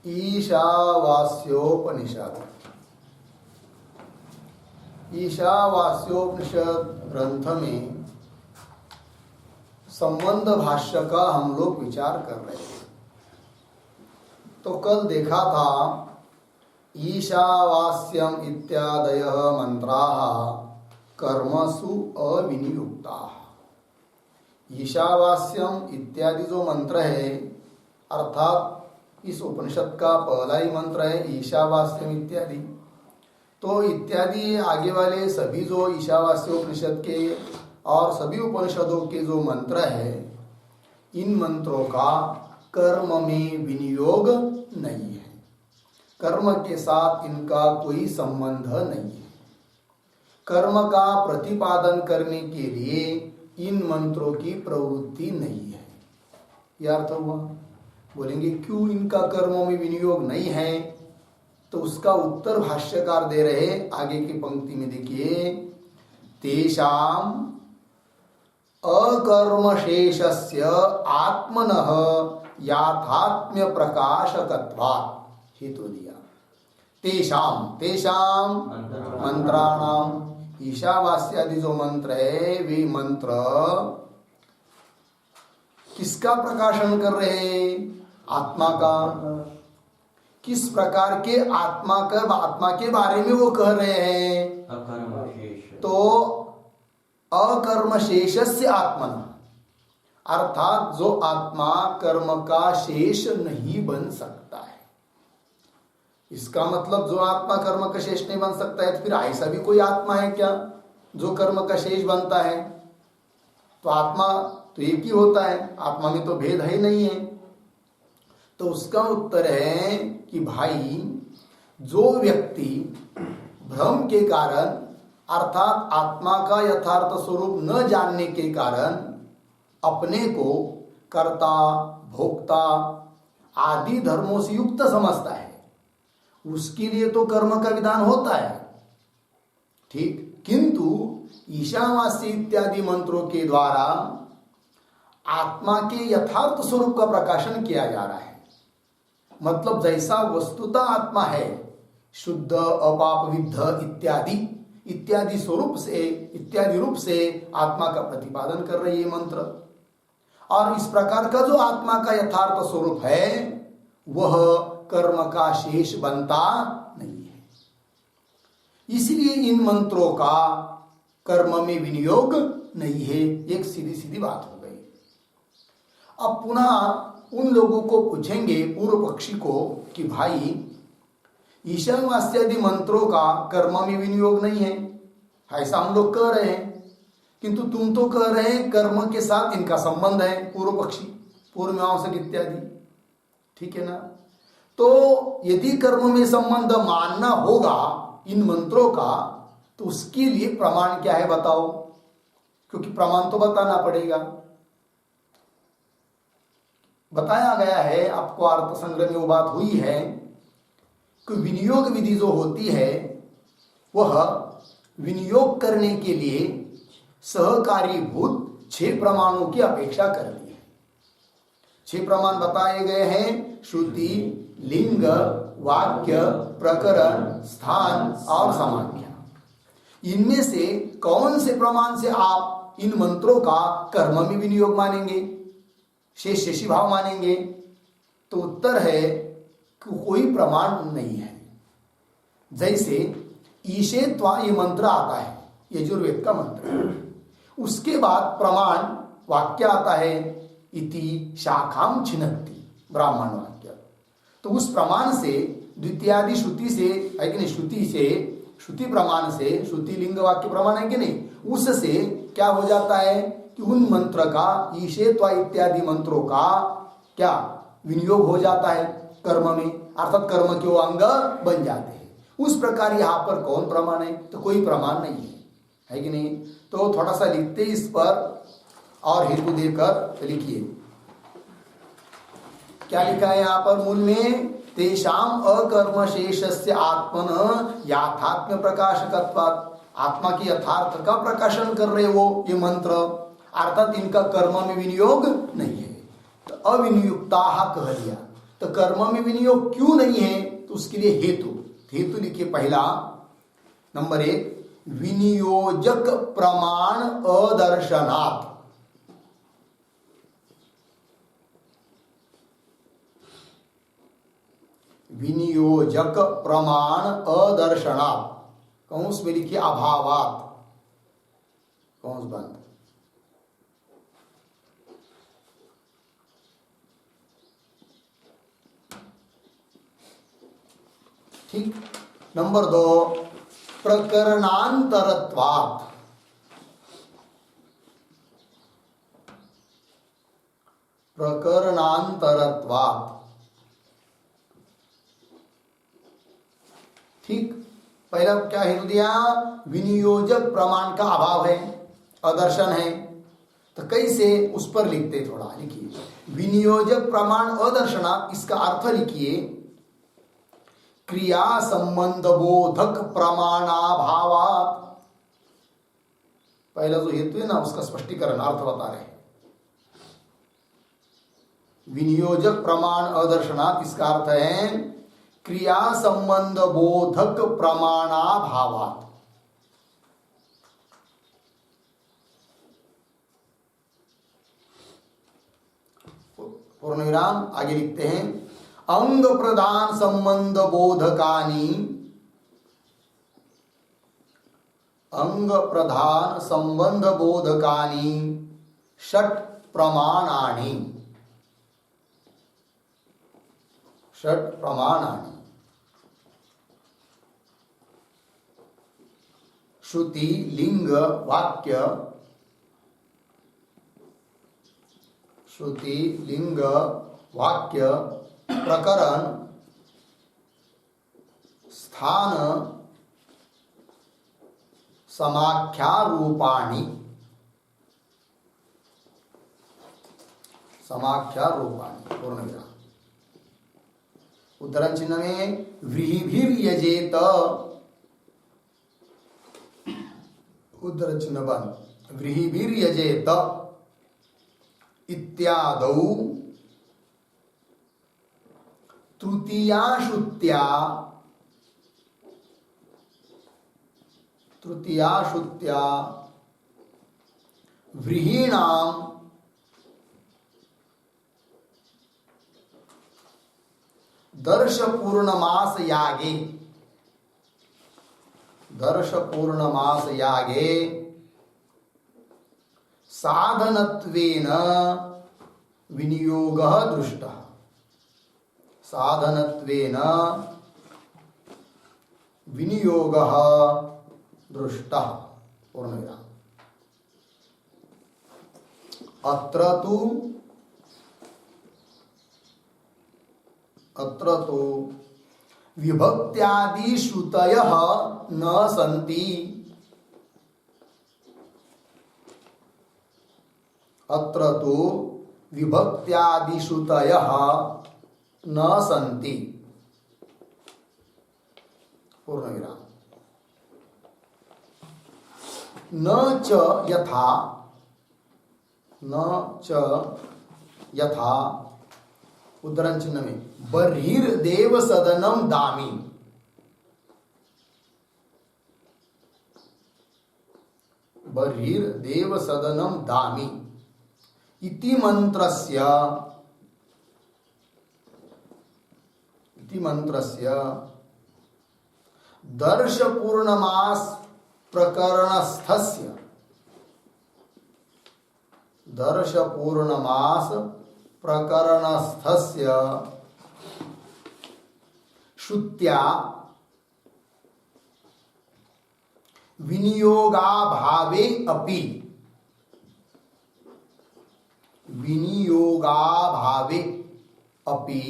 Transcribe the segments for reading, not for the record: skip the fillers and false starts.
ईशावास्योपनिषद। ईशावास्योपनिषद ग्रंथ में संबंध भाष्य का हम लोग विचार कर रहे थे। तो कल देखा था ईशावास्यम इत्यादयः मंत्राः कर्मसु अविनियुक्ताः। ईशावास्यम इत्यादि जो मंत्र है, अर्थात इस उपनिषद का पहला ही मंत्र है ईशावास्यम इत्यादि। तो इत्यादि आगे वाले सभी जो ईशावास्य उपनिषद के और सभी उपनिषदों के जो मंत्र है, इन मंत्रों का कर्म में विनियोग नहीं है। कर्म के साथ इनका कोई संबंध नहीं है। कर्म का प्रतिपादन करने के लिए इन मंत्रों की प्रवृत्ति नहीं है। यह अर्थ हुआ। बोलेंगे क्यों इनका कर्मों में विनियोग नहीं है? तो उसका उत्तर भाष्यकार दे रहे आगे की पंक्ति में। देखिए, तेषाम अकर्मशेषस्य आत्मनः याथात्म्य प्रकाशकत्वात् हेतु दिया। तेषाम मंत्राणाम, ईशावास्यादि जो मंत्र है वे मंत्र किसका प्रकाशन कर रहे हैं? आत्मा का। किस प्रकार के आत्मा के बारे में वो कह रहे हैं? तो अकर्म शेषस्य आत्मन, अर्थात जो आत्मा कर्म का शेष नहीं बन सकता है। इसका मतलब जो आत्मा कर्म का शेष नहीं बन सकता है, तो फिर ऐसा भी कोई आत्मा है क्या जो कर्म का शेष बनता है? तो आत्मा तो एक ही होता है, आत्मा में तो भेद है ही नहीं है। तो उसका उत्तर है कि भाई, जो व्यक्ति भ्रम के कारण अर्थात आत्मा का यथार्थ स्वरूप न जानने के कारण अपने को कर्ता भोक्ता आदि धर्मों से युक्त समझता है, उसके लिए तो कर्म का विधान होता है, ठीक। किंतु ईशावास्य इत्यादि मंत्रों के द्वारा आत्मा के यथार्थ स्वरूप का प्रकाशन किया जा रहा है। मतलब जैसा वस्तुतः आत्मा है, शुद्ध अपाप विद्ध इत्यादि स्वरूप से, इत्यादि रूप से आत्मा का प्रतिपादन कर रही है मंत्र। और इस प्रकार का जो आत्मा का यथार्थ स्वरूप है, वह कर्म का शेष बनता नहीं है। इसलिए इन मंत्रों का कर्म में विनियोग नहीं है। एक सीधी सीधी बात हो गई। अब पुनः उन लोगों को पूछेंगे, पूर्व पक्षी को, कि भाई ईशावास्यादि मंत्रों का कर्म में विनियोग नहीं है, ऐसा हम लोग कह रहे हैं, किंतु तुम तो कह रहे हैं कर्म के साथ इनका संबंध है। पूर्व पक्षी, पूर्व मीमांसक इत्यादि, ठीक है ना। तो यदि कर्म में संबंध मानना होगा इन मंत्रों का, तो उसके लिए प्रमाण क्या है बताओ? क्योंकि प्रमाण तो बताना पड़ेगा। बताया गया है, आपको अर्थ संग्रह में वो बात हुई है कि विनियोग विधि जो होती है, वह विनियोग करने के लिए सहकारी भूत 6 प्रमाणों की अपेक्षा करती है। 6 प्रमाण बताए गए हैं: श्रुति, लिंग, वाक्य, प्रकरण, स्थान और समाख्या। इनमें से कौन से प्रमाण से आप इन मंत्रों का कर्म में विनियोग मानेंगे, शेषी भाव मानेंगे? तो उत्तर है कि कोई प्रमाण नहीं है। जैसे ईशेत्वा ये मंत्र आता है, यजुर्वेद का मंत्र, उसके बाद प्रमाण वाक्य आता है, इति शाखाम छिन्नति, ब्राह्मण वाक्य। तो उस प्रमाण से, द्वितीयादि श्रुति से है कि नहीं, श्रुति प्रमाण से, श्रुति लिंग वाक्य प्रमाण है कि नहीं, उससे क्या हो जाता है कि उन मंत्र का, ईशेत्वा इत्यादि मंत्रों का क्या विनियोग हो जाता है कर्म में, अर्थात कर्म के वो अंग बन जाते हैं। उस प्रकार यहाँ पर कौन प्रमाण है? तो कोई प्रमाण नहीं है कि नहीं। तो थोड़ा सा लिखते इस पर और हेतु देकर लिखिए। क्या लिखा है यहाँ पर मूल में? तेषाम अकर्म शेषस्य आत्मन याथात्म्य प्रकाशकत्वात्, आत्मा की यथार्थ का प्रकाशन कर रहे वो ये मंत्र, अर्थात इनका कर्म में विनियोग नहीं है। तो अविनियुक्ता कह दिया। तो कर्म में विनियोग क्यों नहीं है? तो उसके लिए हेतु हेतु लिखिए। पहला नंबर 1, विनियोजक प्रमाण अदर्शनात्। विनियोजक प्रमाण अदर्शनात्, कौंस में लिखिए अभावात, कौंस बंद। ठीक। नंबर 2, प्रकरणांतरत्वात्। प्रकरणांतरत्वात्। ठीक। पहला क्या हेतु दिया? विनियोजक प्रमाण का अभाव है, अदर्शन है। तो कैसे, उस पर लिखते, थोड़ा लिखिए। विनियोजक प्रमाण अदर्शना, इसका अर्थ लिखिए क्रिया संबंध बोधक प्रमाणाभावात। पहला जो हेतु है ना, उसका स्पष्टीकरण अर्थ बता रहे हैं। विनियोजक प्रमाण अदर्शनात्, इसका अर्थ है क्रिया संबंध बोधक प्रमाणाभावात। पूर्ण विराम, आगे लिखते हैं अंग प्रधान संबंध बोधकानि, अंग प्रधान संबंध बोधकानि षट् प्रमाणानि, षट् प्रमाणानि। श्रुति लिंग वाक्य, श्रुति लिंग वाक्य प्रकरण स्थान समाख्यारूपाणि, समाख्यारूपाणि। पूर्ण विराम। उद्धरण चिन्ह में व्रीहिभिर्यजेत, उद्धरण चिन्ह बंद। व्रीहिभिर्यजेत इत्यादौ तृतीयाश्रुत्या, तृतीयाश्रुत्या व्रीहीणाम दर्श पूर्णमास यागे, दर्श पूर्णमास यागे साधनत्वेन विनियोगः दृष्टः, साधनत्वेन विनियोगः दृष्टः। पूर्ण विराम। अत्र तु विभक्त्यादि श्रुतयः न सन्ति, अत्र तु विभक्त्यादि श्रुतयः न सन्ति। पूर्ण विराम। न च यथा, न च यथा, उद्धरण चिन्ह में बर्हिर्देव सदनम दामी, बर्हिर्देव सदनम दामी इति मंत्रस्य, इति मंत्रस्य दर्श पूर्णमास प्रकरणस्थस्य, दर्श पूर्णमास प्रकरणस्थस्य श्रुत्या विनियोगाभावे अपि, विनियोगाभावे अपि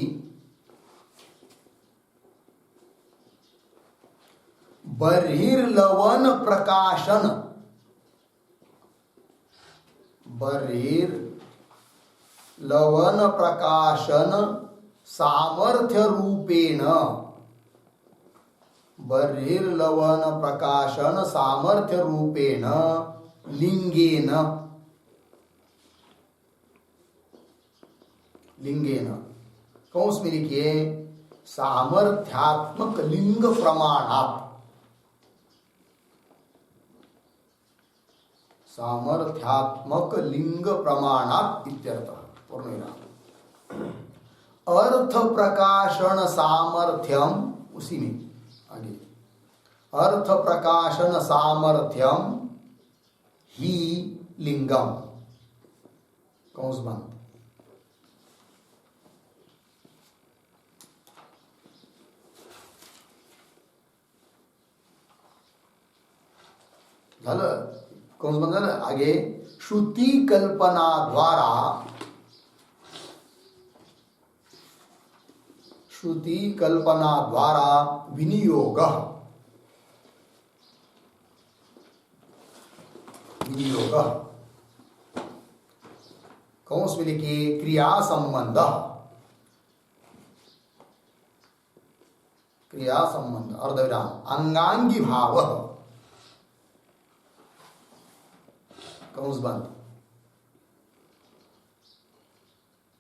बर्हिर्लवन प्रकाशन, बर्हिर्लवन प्रकाशन सामर्थ्य रूपेण, बर्हिर्लवन प्रकाशन सामर्थ्य रूपेण लिंगेन, लिंगेन कौंस में लिखिए सामर्थ्यात्मक लिंग प्रमाणात, सामर्थ्यात्मक लिंग प्रमाणात इत्यर्थः। पूर्णविराम। अर्थ प्रकाशन सामर्थ्यम, उसी में आगे अर्थ प्रकाशन सामर्थ्यम ही लिंगम, कौंस बंद। झालं, कौंस बंद झालं। आगे श्रुति कल्पना द्वारा, श्रुति कल्पना द्वारा विनियोग, विनियोग कौंस में लिखिए क्रिया संबंध, क्रिया संबंध अर्धविराम अंगांगी भाव, कौंस बंद।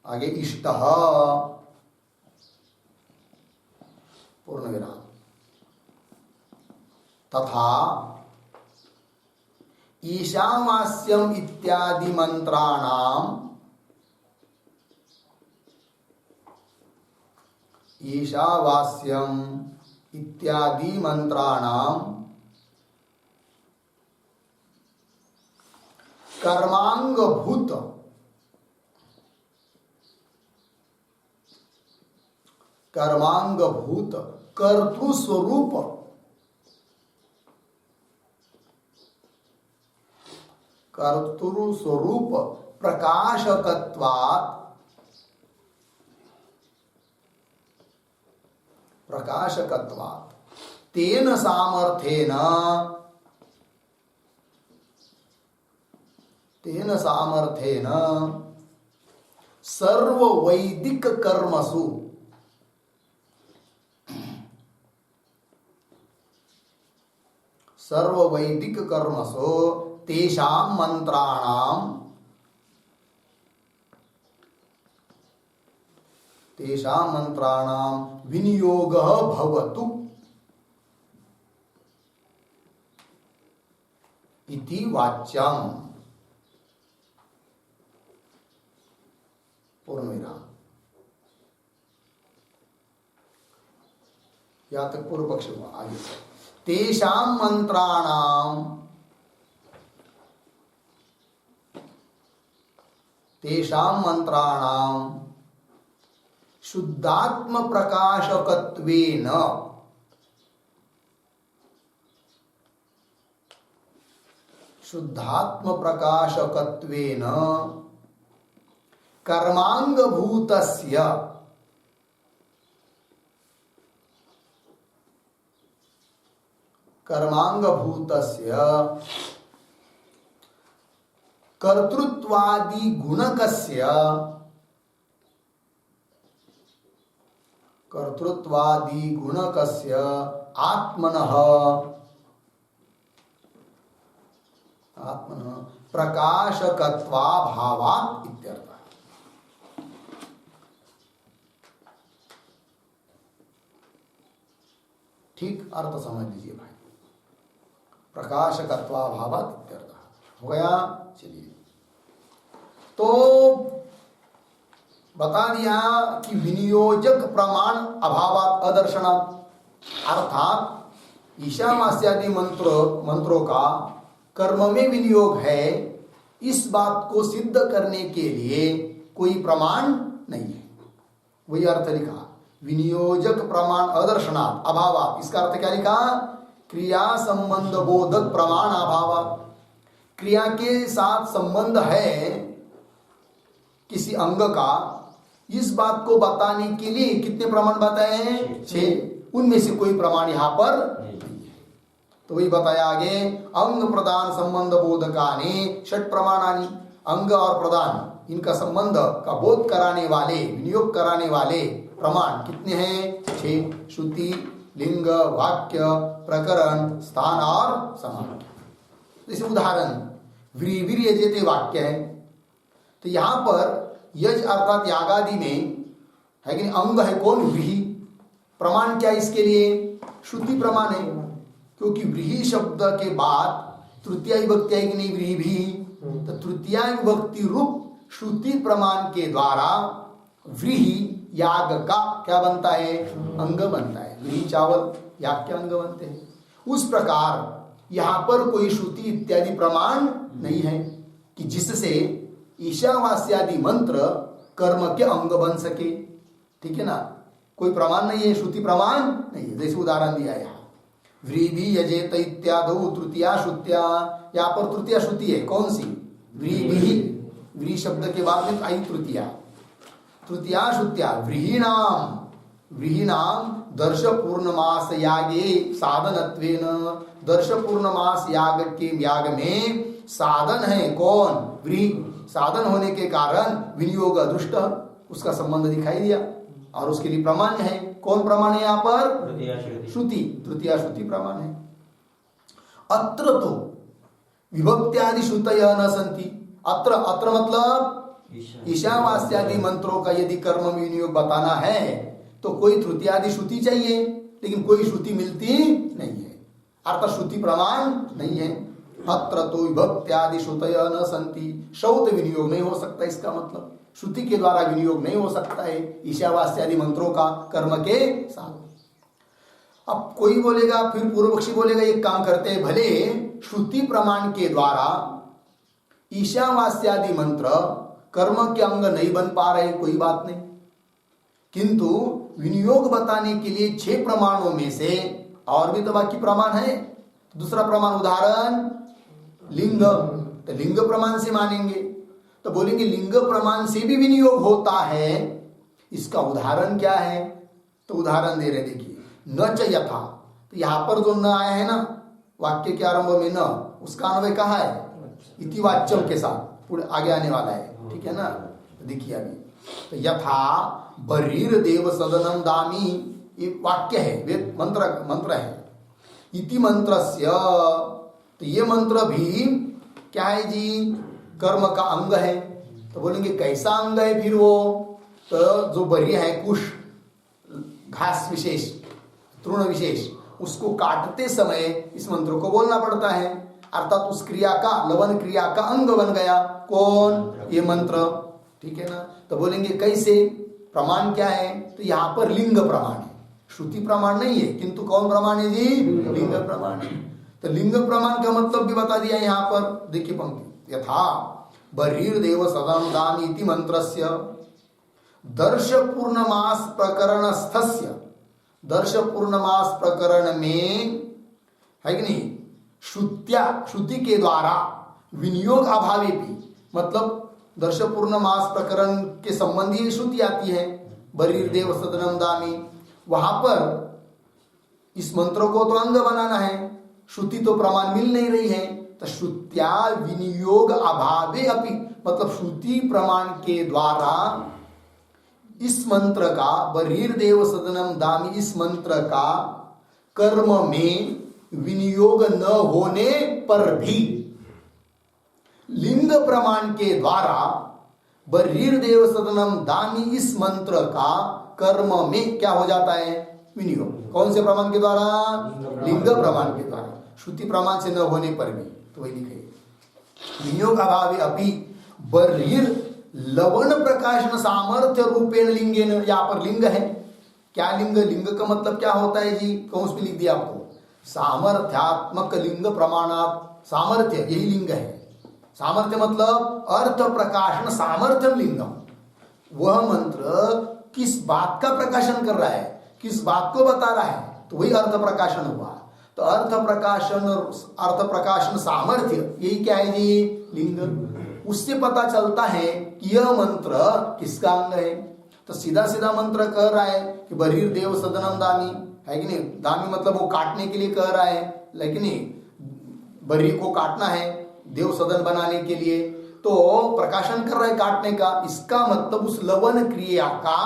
आगे इष्टः, पूर्ण विराम। तथा ईशावास्यम इत्यादि मंत्राणाम, ईशावास्यम इत्यादि मंत्राणाम कर्मांगभूत, कर्मांगभूत कर्तृस्वरूप, कर्तृस्वरूप प्रकाशकत्वात्, प्रकाशकत्वात् तेन सामर्थ्येन, तेन सामर्थ्येन सर्व वैदिक कर्मसु, सर्व वैदिक कर्मसु तेषां मंत्राणां, तेषां मंत्राणां विनियोगः भवतु इति वाच्यम्। पूर्णविराम। यहाँ तक पूर्व पक्ष हुआ। आगे तेषां मंत्राणां, तेषां मंत्राणां शुद्धात्म प्रकाशकत्वेन, शुद्धात्म प्रकाशकत्वेन कर्मांगभूतस्य, कर्मांगभूतस्य कर्तृत्वादि गुणकस्य, कर्तृत्वादि गुणकस्य आत्मनः, आत्मनः प्रकाशकत्वाभावात् इत्यर्थः। ठीक अर्थ समझ लीजिए भाई, प्रकाशकत्वाभावात् इत्यर्थः हो गया। चलिए, तो बता दिया कि विनियोजक प्रमाण अभावात् अदर्शनात्, अर्थात ईशावास्यादि मंत्रों का कर्म में विनियोग है, इस बात को सिद्ध करने के लिए कोई प्रमाण नहीं है। वही अर्थ लिखा, विनियोजक प्रमाण अदर्शनात् अभावात्। इसका अर्थ क्या लिखा? क्रिया संबंध बोधक प्रमाण अभावात्। क्रिया के साथ संबंध है किसी अंग का, इस बात को बताने के लिए कितने प्रमाण बताए हैं? 6। उनमें से कोई प्रमाण यहां पर नहीं है। तो वही बताया आगे, अंग प्रदान संबंध बोधकानि 6 प्रमाणानि। अंग और प्रदान इनका संबंध का बोध कराने वाले, विनियोग कराने वाले प्रमाण कितने हैं? 6। श्रुति, लिंग, वाक्य, प्रकरण, स्थान और समाख्य। जैसे उदाहरण वीर यजेते वाक्य है, तो यहां पर यज अर्थात यागादि में है कि नहीं? अंग है कौन? व्रीहि। प्रमाण क्या इसके लिए? श्रुति प्रमाण है, क्योंकि व्रीहि शब्द के बाद तृतीया विभक्ति है कि नहीं? व्रीहि भी, तो तृतीया विभक्ति रूप श्रुति प्रमाण के द्वारा व्रीहि याग का क्या बनता है? अंग बनता है। व्रीहि चावल, याग के अंग बनते हैं। उस प्रकार यहां पर कोई श्रुति इत्यादि प्रमाण नहीं है कि जिससे ईशावास्यादि मंत्र कर्म के अंग बन सके। ठीक है ना? कोई प्रमाण नहीं है, श्रुति प्रमाण नहीं है। जैसे उदाहरण दिया यहाँ, व्रीहि यजेत इत्यादि तृतीया श्रुत्या। यहाँ पर तृतीया श्रुति है, कौन सी? व्रीहि। व्रीहि शब्द के बाद में आई तृतीया। तृतीया श्रुत्या व्रीहीणाम, व्रीहीणाम दर्श पूर्णमास यागे साधनत्वेन। दर्श पूर्णमास याग के याग में साधन है कौन? व्रीहि। साधन होने के कारण विनियोग दृष्ट, उसका संबंध दिखाई दिया और उसके लिए प्रमाण है। कौन प्रमाण है यहाँ पर? श्रुति। तृतीया श्रुति प्रमाण है। अत्र तो विभक्त्यादि श्रुतय न संति। अत्र, अत्र मतलब ईशावास्यादि मंत्रों का यदि कर्म में विनियोग बताना है तो कोई तृतीयादि श्रुति चाहिए, लेकिन कोई श्रुति मिलती नहीं है, अर्थात श्रुति प्रमाण नहीं है। अत्र तो विभक्त्यादि श्रुतय न संति। श्रौत विनियोग नहीं हो सकता, इसका मतलब श्रुति के द्वारा विनियोग नहीं हो सकता है ईशावास्यादि मंत्रों का कर्म के साथ। अब कोई बोलेगा, फिर पूर्व पक्षी बोलेगा, एक काम करते हैं, भले श्रुति प्रमाण के द्वारा ईशावास्यादि मंत्र कर्म के अंग नहीं बन पा रहे, कोई बात नहीं, किंतु विनियोग बताने के लिए 6 प्रमाणों में से और भी तो बाकी प्रमाण है। दूसरा प्रमाण उदाहरण लिंग, तो लिंग प्रमाण से मानेंगे, तो बोलेंगे लिंग प्रमाण से भी विनियोग होता है। इसका उदाहरण क्या है? तो उदाहरण दे रहे, देखिए, न च यथा। तो यहां पर जो न आया है ना वाक्य के आरंभ में, न, उसका अन्वय कहा है? इति वाच्यम के साथ, पूरे आगे आने वाला है। ठीक है ना? देखिए अभी, तो यथा बरीर देव सदनम दामी, ये वाक्य है, वेद मंत्र है। इति मंत्रस्य, तो ये मंत्र भी क्या है जी? कर्म का अंग है। तो बोलेंगे कैसा अंग है फिर वो? तो जो बर्य है, कुश, घास विशेष, तृण विशेष, उसको काटते समय इस मंत्र को बोलना पड़ता है, अर्थात उस क्रिया का, लवन क्रिया का अंग बन गया कौन? ये मंत्र। ठीक है ना? तो बोलेंगे कैसे? प्रमाण क्या है? तो यहाँ पर लिंग प्रमाण है, श्रुति प्रमाण नहीं है, किंतु कौन प्रमाण है जी? लिंग प्रमाण है। तो लिंग प्रमाण का मतलब भी बता दिया यहाँ पर। देखिए पंक्ति, यथा बरीर देव सदम दाम इति मंत्रस्य दर्श पूर्णमास प्रकरणस्थस्य। दर्श पूर्णमास प्रकरण में है कि नहीं, श्रुत्या, श्रुति के द्वारा विनियोग अभावे भी, मतलब दर्श पूर्णमास प्रकरण के संबंधी श्रुति आती है, बरीर देव सदनम दामी, वहां पर इस मंत्र को तो अंग बनाना है, श्रुति तो प्रमाण मिल नहीं रही है, तो श्रुत्या विनियोग अभावे अपि, मतलब श्रुति प्रमाण के द्वारा इस मंत्र का, बरीर देव सदनम दामी, इस मंत्र का कर्म में विनियोग न होने पर भी लिंग प्रमाण के द्वारा बरीर देव सदनम दामी, इस मंत्र का कर्म में क्या हो जाता है? विनियोग। कौन से प्रमाण के द्वारा? लिंग प्रमाण के द्वारा, श्रुति प्रमाण से न होने पर भी। तो वही लिखे, विनियोग अभावे अपि बरीर लवण प्रकाशन सामर्थ्य रूपेण लिंगेन। यहाँ पर लिंग है, क्या लिंग? लिंग का मतलब क्या होता है जी? कौन पे लिख दिया आपको? सामर्थ्यात्मक लिंग प्रमाणात, सामर्थ्य यही लिंग है। सामर्थ्य मतलब अर्थ प्रकाशन सामर्थ्यम लिंगम। वह मंत्र किस बात का प्रकाशन कर रहा है, किस बात को बता रहा है, तो वही अर्थ प्रकाशन हुआ। तो अर्थ प्रकाशन सामर्थ्य, यही क्या है जी? लिंग। उससे पता चलता है कि यह मंत्र किसका अंग है। तो सीधा सीधा मंत्र कह रहा है कि बरीर देव सदनम दामी, है कि नहीं? दामी मतलब वो काटने के लिए कह रहा है, लेकिन बरी को काटना है देव सदन बनाने के लिए, तो प्रकाशन कर रहा है काटने का। इसका मतलब उस लवन क्रिया का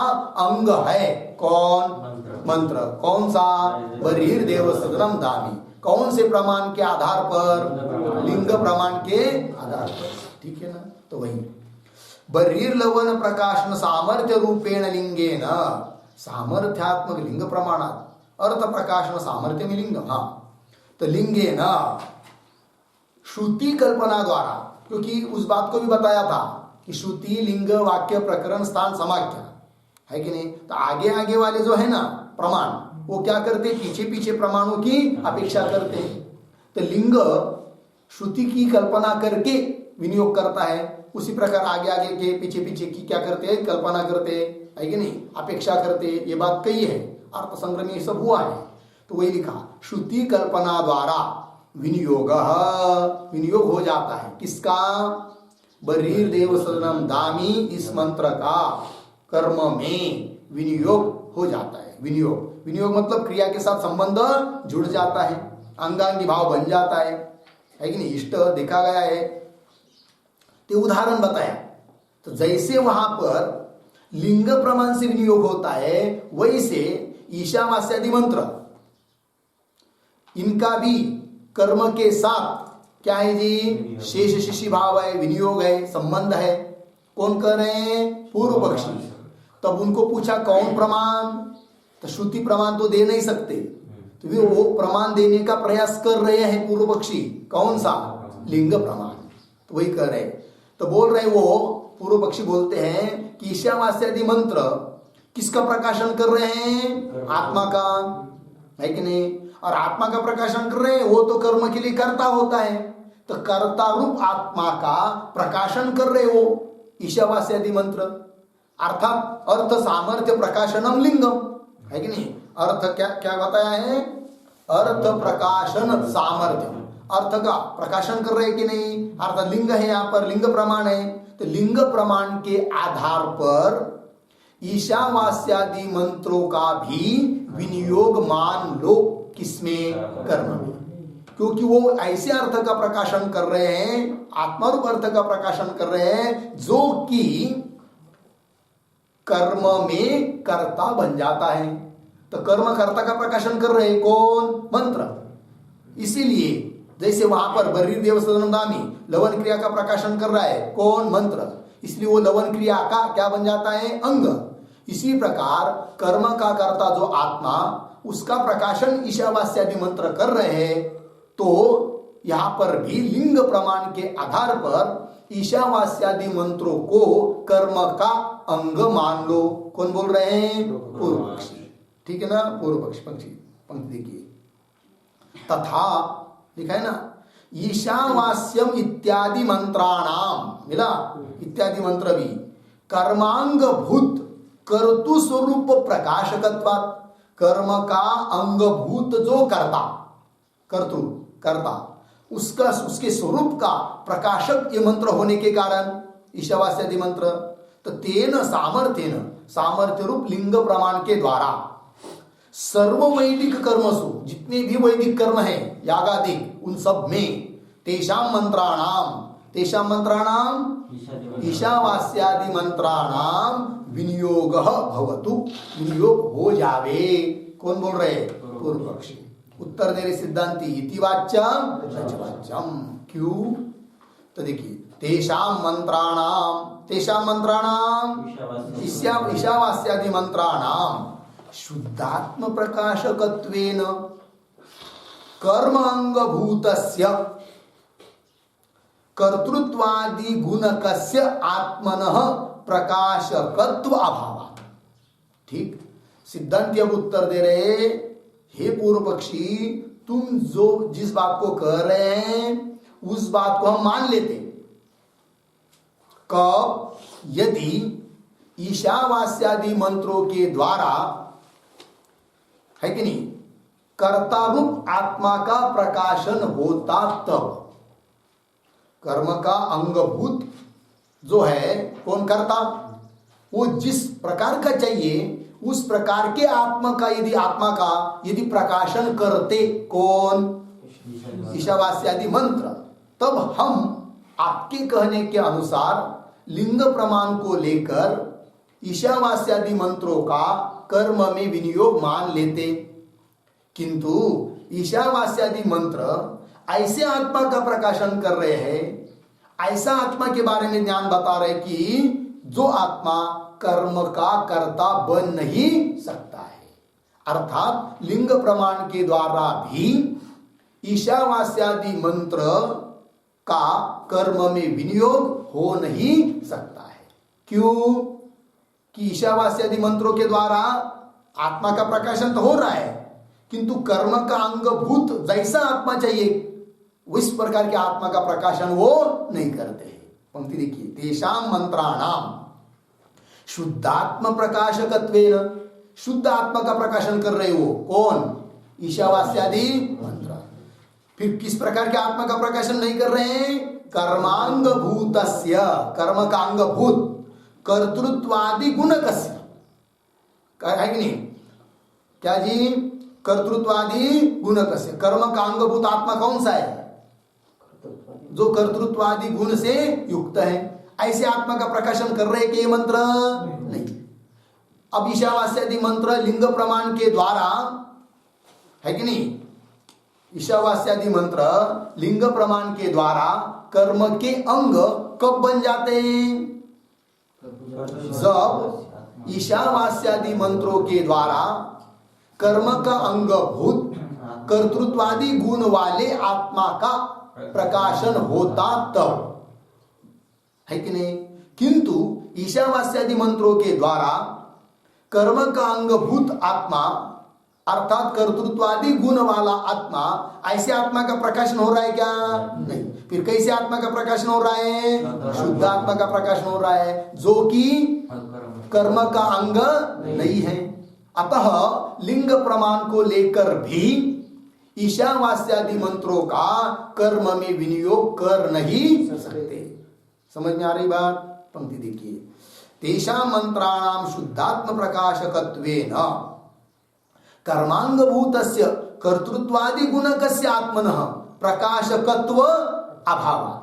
अंग है कौन? मंत्र। कौन सा? बरीर देव सदनम दामी। कौन से प्रमाण के आधार पर? लिंग प्रमाण के आधार पर। ठीक है ना? तो वही बर्हिर्लवन प्रकाशन सामर्थ्य रूपेण लिंगेन, सामर्थ्यात्मक लिंग प्रमाणात अर्थ प्रकाशन सामर्थ्य में लिंगम, हाँ तो लिंगेन श्रुति कल्पना द्वारा, क्योंकि उस बात को भी बताया था कि श्रुति लिंग वाक्य प्रकरण स्थान समाख्या है कि नहीं, तो आगे आगे वाले जो है ना प्रमाण वो क्या करते, पीछे पीछे प्रमाणों की अपेक्षा करते हैं। तो लिंग श्रुति की कल्पना करके विनियोग करता है, उसी प्रकार आगे आगे के पीछे पीछे की क्या करते हैं, कल्पना करते है कि नहीं, अपेक्षा करते, ये बात कही है, अर्थ संग्रह में ये सब हुआ है। तो वही लिखा श्रुति कल्पना द्वारा विनियोग, विनियोग हो जाता है किसका, बर्हिर्देव सदनम दामी, इस मंत्र का कर्म में विनियोग हो जाता है। विनियोग, विनियोग मतलब क्रिया के साथ संबंध जुड़ जाता है, अंगांगी भाव बन जाता है कि नहीं, इष्ट देखा गया है। तो उदाहरण बताया, तो जैसे वहां पर लिंग प्रमाण से विनियोग होता है, वैसे ईशावास्यादि मंत्र इनका भी कर्म के साथ क्या है जी, शेष शिशि भाव है, विनियोग है, संबंध है। कौन कर रहे हैं, पूर्व पक्षी। तब उनको पूछा कौन प्रमाण, तो श्रुति प्रमाण तो दे नहीं सकते, तो वे वो प्रमाण देने का प्रयास कर रहे हैं पूर्व पक्षी, कौन सा, लिंग प्रमाण। तो वही कर रहे, तो बोल रहे वो पूर्व पक्षी बोलते हैं कि ईशावास्यादि मंत्र किसका प्रकाशन कर रहे हैं, आत्मा का, है कि नहीं, और आत्मा का प्रकाशन कर रहे हैं, वो तो कर्म के लिए कर्ता होता है, तो कर्ता रूप आत्मा का प्रकाशन कर रहे वो ईशावास्यादि मंत्र, अर्थात अर्थ सामर्थ्य प्रकाशनम लिंगम, है कि नहीं। अर्थ क्या क्या बताया है, अर्थ प्रकाशन सामर्थ्य, अर्थ का प्रकाशन कर रहे कि नहीं, अर्थ लिंग है, यहाँ पर लिंग प्रमाण है, तो लिंग प्रमाण के आधार पर ईशावास्यादि मंत्रों का भी विनियोग मान लो, किसमें, कर्म में, क्योंकि वो ऐसे अर्थ का प्रकाशन कर रहे हैं, आत्मरूप अर्थ का प्रकाशन कर रहे हैं, जो कि कर्म में कर्ता बन जाता है। तो कर्म कर्ता का प्रकाशन कर रहे कौन, मंत्र। इसीलिए जैसे वहां पर बर्हिर्देव सदनदामी लवन क्रिया का प्रकाशन कर रहा है कौन, मंत्र, इसलिए वो लवन क्रिया का क्या बन जाता है, अंग। इसी प्रकार कर्म का कर्ता जो आत्मा, उसका प्रकाशन ईशावास्यादि मंत्र कर रहे हैं, तो यहां पर भी लिंग प्रमाण के आधार पर ईशावास्यादि मंत्रों को कर्म का अंग मान लो। कौन बोल रहे हैं, पूर्व पक्षी, ठीक है ना, पूर्व पक्षी पंक्ति देखिए, तथा लिखा है ना, ईशावास्यम इत्यादि मंत्राणाम, मिला, इत्यादि मंत्र भी कर्मांग भूत कर्तु स्वरूप प्रकाशकत्वात्, कर्म का अंगभूत जो कर्ता, कर्तृ कर्ता, उसका उसके स्वरूप का प्रकाशक ये मंत्र होने के कारण ईशावास्यादि मंत्र, तो तेन सामर्थ्येन, सामर्थ्य रूप लिंग प्रमाण के द्वारा सर्व वैदिक कर्मसु, जितने भी वैदिक कर्म है यागादिक, उन सब में तेषाम मंत्राणाम ईशावास्यादि मंत्राणाम विनियोग भवतु, विनियोग हो जावे। कौन बोल रहे, पूर्व पक्षी। उत्तर दे रहे सिद्धांती, इति वाच्यम वाच्यम, क्यों, तो देखिए तेषाम मंत्राणाम ईशावास्यादि मंत्राणाम शुद्धात्म प्रकाशकत्वेन कर्म अंगभूतस्य कर्तृत्वादि गुणकस्य आत्मनः प्रकाशकत्व अभाव। ठीक, सिद्धांत अब उत्तर दे रहे, हे पूर्व पक्षी, तुम जो जिस बात को कह रहे हैं उस बात को हम मान लेते, कब, यदि ईशावास्यादि मंत्रों के द्वारा, है कि नहीं, कर्ता रूप आत्मा का प्रकाशन होता, तब कर्म का अंगभूत जो है कौन, कर्ता, वो जिस प्रकार का चाहिए उस प्रकार के आत्मा का, यदि आत्मा का यदि प्रकाशन करते कौन, ईशावास्यादि मंत्र, तब हम आपके कहने के अनुसार लिंग प्रमाण को लेकर ईशावास्यादि मंत्रों का कर्म में विनियोग मान लेते। किंतु ईशावास्यादि मंत्र ऐसे आत्मा का प्रकाशन कर रहे हैं, ऐसा आत्मा के बारे में ज्ञान बता रहे कि जो आत्मा कर्म का कर्ता बन नहीं सकता है। अर्थात लिंग प्रमाण के द्वारा भी ईशावास्यादि मंत्र का कर्म में विनियोग हो नहीं सकता है। क्यों? कि ईशावास्यादि मंत्रों के द्वारा आत्मा का प्रकाशन तो हो रहा है, किंतु कर्म का अंगभूत जैसा आत्मा चाहिए उस प्रकार के आत्मा का प्रकाशन वो नहीं करते हैं। पंक्ति देखिए, तेषाम मंत्राणाम शुद्धात्म प्रकाशकत्वेन, शुद्ध आत्मा का प्रकाशन कर रहे हो कौन? ईशावास्यादि मंत्र। फिर किस प्रकार के आत्मा का प्रकाशन नहीं कर रहे हैं? कर्मांग भूतस्य, कर्म का अंगभूत कर्तृत्वादि गुणकस्य, है कि नहीं? क्या जी? कर्तृत्वादि गुणकस्य, कर्म का अंगभूत आत्मा कौन सा है? जो कर्तृत्वादि गुण से युक्त है। ऐसे आत्मा का प्रकाशन कर रहे कि ये मंत्र नहीं। अब ईशावास्यादि मंत्र लिंग प्रमाण के द्वारा, है कि नहीं? ईशावास्यादि मंत्र लिंग प्रमाण के द्वारा कर्म के अंग कब बन जाते हैं? जब ईशावास्यादि मंत्रों के द्वारा कर्म का अंगभूत कर्तृत्वादि गुण वाले आत्मा का प्रकाशन होता तब, है कि नहीं? किंतु ईशावास्यादि मंत्रों के द्वारा कर्म का अंगभूत आत्मा अर्थात कर्तृत्वादि गुण वाला आत्मा, ऐसे आत्मा का प्रकाशन हो रहा है क्या? नहीं। फिर कैसे आत्मा का प्रकाशन हो रहा है? शुद्ध आत्मा का प्रकाशन हो रहा है, जो कि कर्म का अंग नहीं है। अतः लिंग प्रमाण को लेकर भी ईशावास्यादि मंत्रों का कर्म में विनियोग कर नहीं सकते। समझ में आ रही बात? पंक्ति देखिए, तेषां मंत्राणाम शुद्धात्म प्रकाशकत्वेन कर्मांगभूतस्य कर्तृत्वादि गुणकस्य आत्मनः प्रकाशकत्व अभाव,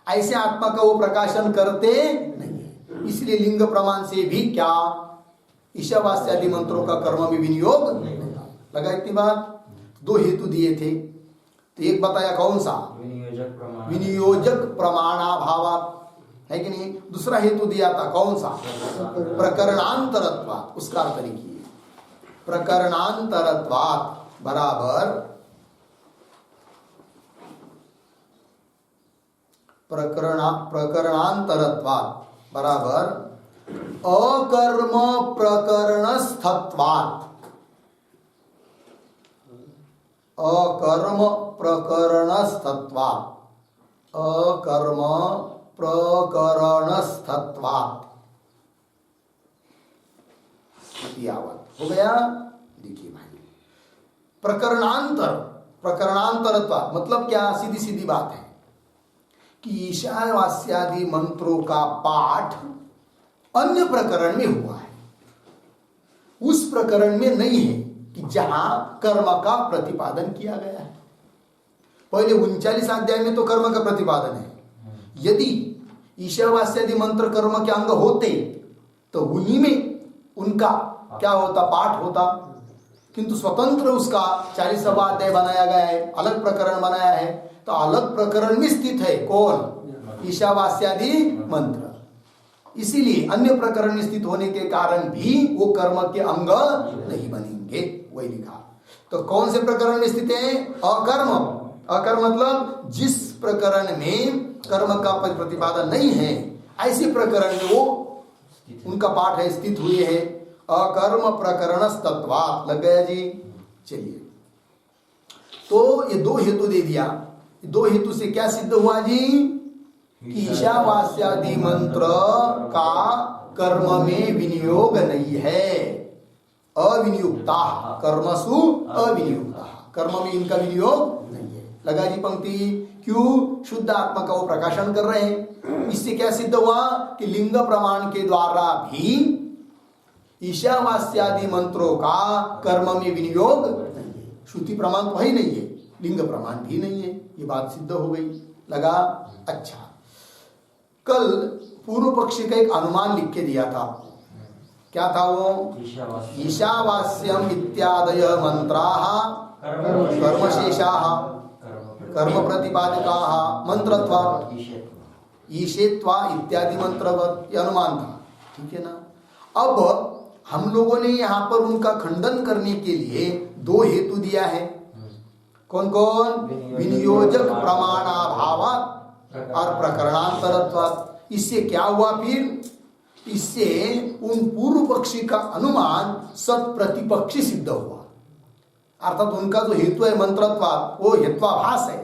ऐसे आत्मा का वो प्रकाशन करते नहीं है। इसलिए लिंग प्रमाण से भी क्या ईशावास्यादि मंत्रों का कर्म में विनियोग नहीं लगा। इतनी बात। दो हेतु दिए थे, तो एक बताया कौन सा? विनियोजक प्रमाणाभाव, है कि नहीं? दूसरा हेतु दिया था कौन सा? प्रकरणांतरत्वात्। उसका अर्थ लिखिए, प्रकरणांतरत्वात् बराबर प्रकरणांतरत्वात् बराबर अकर्म प्रकरणस्थत्वात्, अकर्म प्रकरणस्थत्वात्, अकर्म प्रकरणस्थत्वात् हो गया। देखिए भाई, प्रकरणांतरत्वात् मतलब क्या? सीधी सीधी बात है कि ईशावास्यादि मंत्रों का पाठ अन्य प्रकरण में हुआ है, उस प्रकरण में नहीं है कि जहां कर्म का प्रतिपादन किया गया है। पहले 39 अध्याय में तो कर्म का प्रतिपादन है। यदि ईशावास्यादि मंत्र कर्म के अंग होते तो उन्हीं में उनका क्या होता? पाठ होता। किंतु स्वतंत्र उसका 40वां अध्याय बनाया गया है, अलग प्रकरण बनाया है, तो अलग प्रकरण में स्थित है कौन? ईशावास्यादि मंत्र। इसीलिए अन्य प्रकरण में स्थित होने के कारण भी वो कर्म के अंग नहीं बनेंगे, वही लिखा। तो कौन से प्रकरण में स्थित है? अकर्म। अकर्म मतलब जिस प्रकरण में कर्म का प्रतिपादन नहीं है, ऐसे प्रकरण में वो उनका पाठ है, स्थित हुए है। अकर्म प्रकरणस्तत्वात् लग गया जी। चलिए, तो ये दो हेतु दे दिया। दो हेतु से क्या सिद्ध हुआ जी? कि ईशावास्यादि मंत्र का कर्म में विनियोग नहीं है। अविनियुक्ता कर्मसु अविनियुक्ता, कर्म में इनका विनियोग नहीं है। लगा जी पंक्ति। क्यों? शुद्ध आत्मा का वो प्रकाशन कर रहे हैं। इससे क्या सिद्ध हुआ कि लिंग प्रमाण के द्वारा भी ईशावास्यादि मंत्रों का कर्म में विनियोग नहीं है। श्रुति प्रमाण तो ही नहीं है, लिंग प्रमाण भी नहीं है, ये बात सिद्ध हो गई। लगा? अच्छा, कल पूर्व पक्षी का एक अनुमान लिख के दिया था। क्या था वो? ईशावास्यम इत्यादय मंत्राः कर्मशेषाः कर्म प्रतिपादकाः मंत्रत्वात्। ईशेत्वा इत्यादि मंत्रवत, ये अनुमान था, ठीक है ना। अब हम लोगों ने यहाँ पर उनका खंडन करने के लिए दो हेतु दिया है। कौन कौन? विनियोजक प्रमाणाभावात् और प्रकरणांतरत्वात्। इससे क्या हुआ फिर? इससे उन पूर्व पक्षी का अनुमान सत प्रतिपक्षी सिद्ध हुआ। अर्थात उनका जो हेतु है मंत्रत्वात्, वो हेत्वाभास है,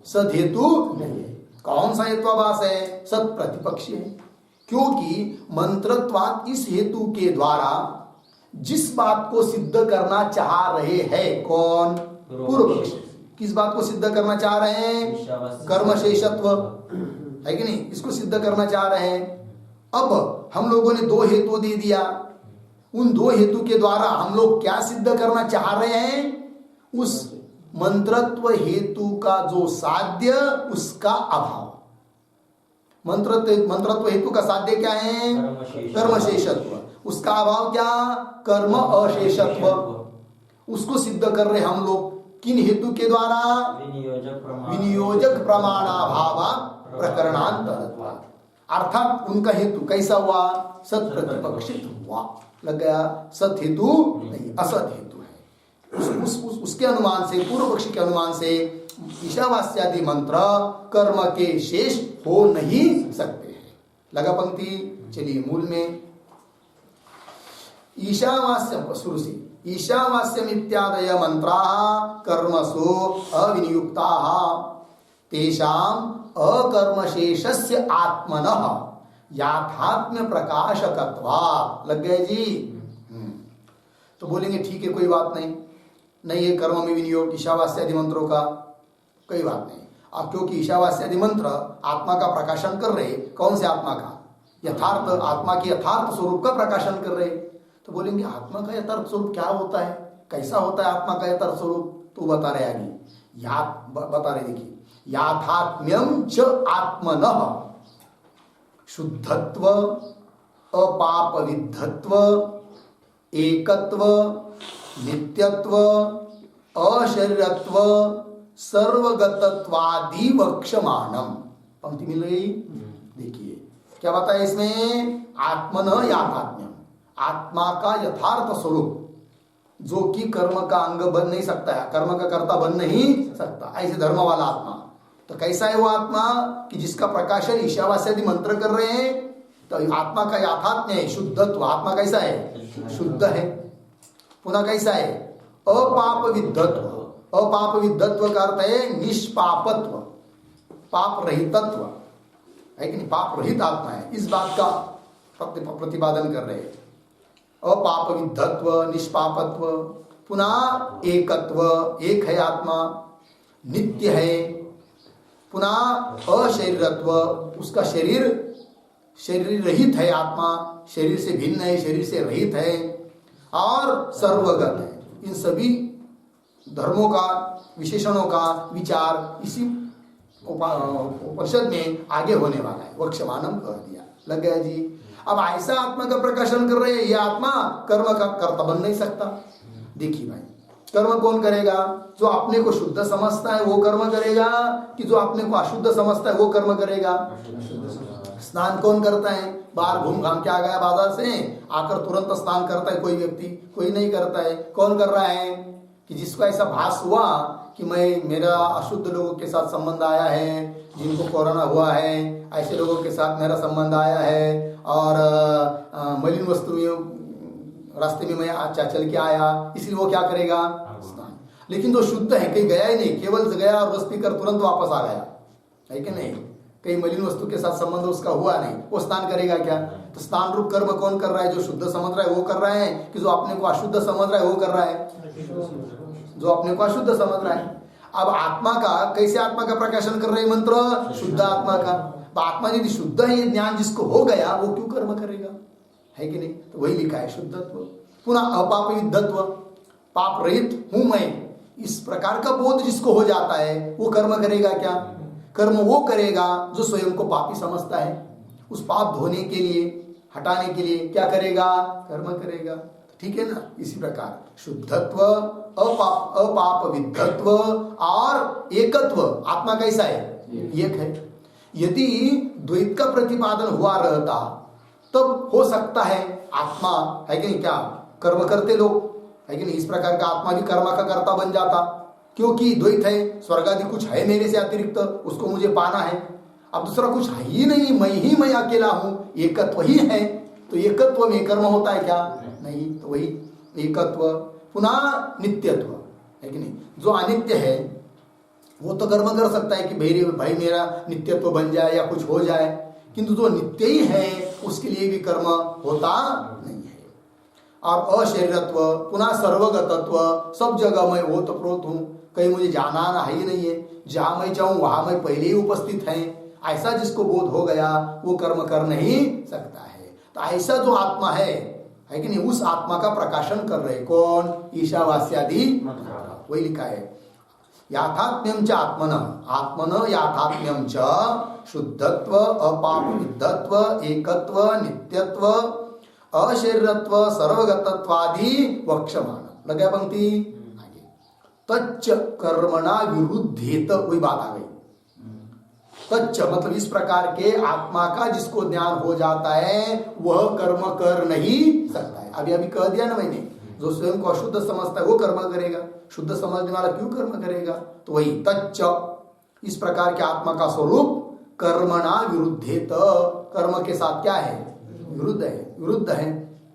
सद हेतु नहीं है। कौन सा हेत्वाभास है? सत प्रतिपक्षी है। क्योंकि मंत्रत्वात् इस हेतु के द्वारा जिस बात को सिद्ध करना चाह रहे हैं, कौन? पूर्व पक्षी। किस बात को सिद्ध करना चाह रहे हैं? कर्मशेषत्व, है कि नहीं? इसको सिद्ध करना चाह रहे हैं। अब हम लोगों ने दो हेतु दे दिया। उन दो हेतु के द्वारा हम लोग क्या सिद्ध करना चाह रहे हैं? उस मंत्रत्व हेतु का जो साध्य, उसका अभाव। मंत्रत्व हेतु का साध्य क्या है? कर्मशेषत्व। उसका अभाव क्या? कर्म अशेषत्व। उसको सिद्ध कर रहे हम लोग किन हेतु के द्वारा? विनियोजक प्रमाणाभाव प्रकरणांतरत्वात्। अर्थात उनका हेतु कैसा हुआ? सत प्रतिपक्षित हुआ। लग गया? सत हेतु नहीं, असत हेतु है। उसके अनुमान से, पूर्व पक्षी के अनुमान से ईशावास्यादि मंत्र कर्म के शेष हो नहीं सकते हैं। लगा पंक्ति? चलिए मूल में ईशावास्यम, शुरू से ईशावास्यम इत्यादय मंत्राः कर्मसु अविनियुक्ताः तेषाम् अकर्मशेषस्य आत्मनः याथात्म्य प्रकाशकत्वात्। लग गए जी? तो बोलेंगे ठीक है, कोई बात नहीं, नहीं है कर्म में विनियोग ईशावास्यादि मंत्रों का, कोई बात नहीं। अब क्योंकि ईशावास्यादि मंत्र आत्मा का प्रकाशन कर रहे, कौन से आत्मा का? यथार्थ आत्मा के यथार्थ स्वरूप का प्रकाशन कर रहे। तो बोलेंगे आत्मा का यथार्थ स्वरूप क्या होता है? कैसा होता है आत्मा का यथार्थ स्वरूप? तो बता रहे आगे, बता रहे, देखिए, याथात्म्यम च आत्मनः शुद्धत्व, अपाप विद्धत्व, एकत्व, नित्यत्व, अशरीरत्व, सर्वगतत्वादि वक्ष्यमाणम। पंक्ति मिल रही? देखिए क्या बताया इसमें? आत्मनः याथात्म्यम, आत्मा का यथार्थ स्वरूप, जो कि कर्म का अंग बन नहीं सकता है, कर्म का कर्ता बन नहीं सकता, ऐसे धर्म वाला आत्मा। तो कैसा है वो आत्मा कि जिसका प्रकाशन ईशावास्यादि मंत्र कर रहे हैं? तो आत्मा का याथात्म्य है, शुद्धत्व। आत्मा कैसा है? शुद्ध है। पुनः कैसा है? अपाप विद्धत्व। अपाप विद्धत्व का अर्थ है निष्पापत्व, पाप रहितत्व, है कि नहीं? पाप रहित आत्मा है, इस बात का प्रतिपादन कर रहे हैं। अपाप विद्धत्व, निष्पापत्व, पुनः एकत्व, एक है आत्मा, नित्य है, पुनः अशरीरत्व, उसका शरीर रहित है आत्मा, शरीर से भिन्न है, शरीर से रहित है, और सर्वगत है। इन सभी धर्मों का, विशेषणों का विचार इसी उपनिषद में आगे होने वाला है। वक्ष्यमाणम कह दिया। लग गया जी? अब ऐसा आत्मा का प्रकाशन कर रहे हैं, यह आत्मा कर्म का कर्ता बन नहीं सकता। देखिए भाई, कर्म कौन करेगा? जो अपने को शुद्ध समझता है वो कर्म करेगा, कि जो अपने को अशुद्ध समझता है वो कर्म करेगा? स्नान कौन करता है? बाहर घूम घाम के आ गया बाजार से, आकर तुरंत स्नान करता है कोई व्यक्ति? कोई नहीं करता है। कौन कर रहा है? कि जिसको ऐसा भास हुआ कि मेरा अशुद्ध लोगों के साथ संबंध आया है, जिनको कोरोना हुआ है, ऐसे लोगों के साथ मेरा संबंध आया है, और मलिन वस्तु में रास्ते में मैं चल के आया, इसलिए वो क्या करेगा? स्नान। लेकिन जो शुद्ध है, कहीं गया ही नहीं, केवल गया और बस पीकर तुरंत वापस आ गया, है कि नहीं? कहीं मलिन वस्तु के साथ संबंध उसका हुआ नहीं, वो स्नान करेगा क्या? तो स्नान रूप कर्म कौन कर रहा है? जो शुद्ध समझ रहा है वो कर रहा है, कि जो अपने को अशुद्ध समझ रहा है वो कर रहा है? जो अपने को अशुद्ध समझ रहा है। अब आत्मा का, कैसे आत्मा का प्रकाशन कर रहे मंत्र? शुद्ध आत्मा का। आत्मा यदि शुद्ध है, ये ज्ञान जिसको हो गया, वो क्यों कर्म करेगा? है कि नहीं? तो वही लिखा है, शुद्धत्व। पुनः अपाप विद्धत्व, पाप रहित हूं मैं, इस प्रकार का बोध जिसको हो जाता है, वो कर्म करेगा क्या? कर्म वो करेगा जो स्वयं को पापी समझता है। उस पाप धोने के लिए, हटाने के लिए क्या करेगा? कर्म करेगा। ठीक है ना? इसी प्रकार शुद्धत्व, अपाप विद्धत्व और एकत्व। आत्मा कैसा है? एक है। यदि द्वैत का प्रतिपादन हुआ रहता तब हो सकता है आत्मा है कि नहीं, क्या कर्म करते लोग है कि नहीं, इस प्रकार का आत्मा भी कर्म का कर्ता बन जाता, क्योंकि द्वैत है, स्वर्ग आदि कुछ है मेरे से अतिरिक्त, उसको मुझे पाना है। अब दूसरा कुछ है ही नहीं, मैं अकेला हूं, एकत्व ही है, तो एकत्व में कर्म होता है क्या? नहीं। तो वही एकत्व, पुनः नित्यत्व है कि नहीं, जो अनित्य है वो तो कर्म कर सकता है कि भाई मेरा नित्यत्व बन जाए या कुछ हो जाए, किंतु जो नित्य ही है उसके लिए भी कर्म होता नहीं है। और अशरीरत्व, पुनः सर्वगतत्व, सब जगह मैं ओतप्रोत हूं, कहीं मुझे जाना है ही नहीं है, जहां मैं चाहूं वहां मैं पहले ही उपस्थित है, ऐसा जिसको बोध हो गया वो कर्म कर नहीं सकता है। तो ऐसा जो आत्मा है कि नहीं, उस आत्मा का प्रकाशन कर रहे कौन? ईशावास्यादि वही लिखा है, याथात्म्यम च आत्मन याथात्म्यम च शुद्धत्व अपापविद्धत्व एकत्व नित्यत्व अशरीरत्व सर्वगतत्वादि वक्षमान। लगा पंक्ति आगे, तच्च कर्मणा विरुद्धेत, वही बात आ गई। तच्च मतलब इस प्रकार के आत्मा का जिसको ज्ञान हो जाता है वह कर्म कर नहीं सकता है। अभी कह दिया ना मैंने, जो स्वयं को अशुद्ध समझता है वो कर्म करेगा, शुद्ध समझने वाला क्यों कर्म करेगा? तो वही तच्च, इस प्रकार के आत्मा का स्वरूप कर्मणा विरुद्धेत, कर्म के साथ क्या है? विरुद्ध है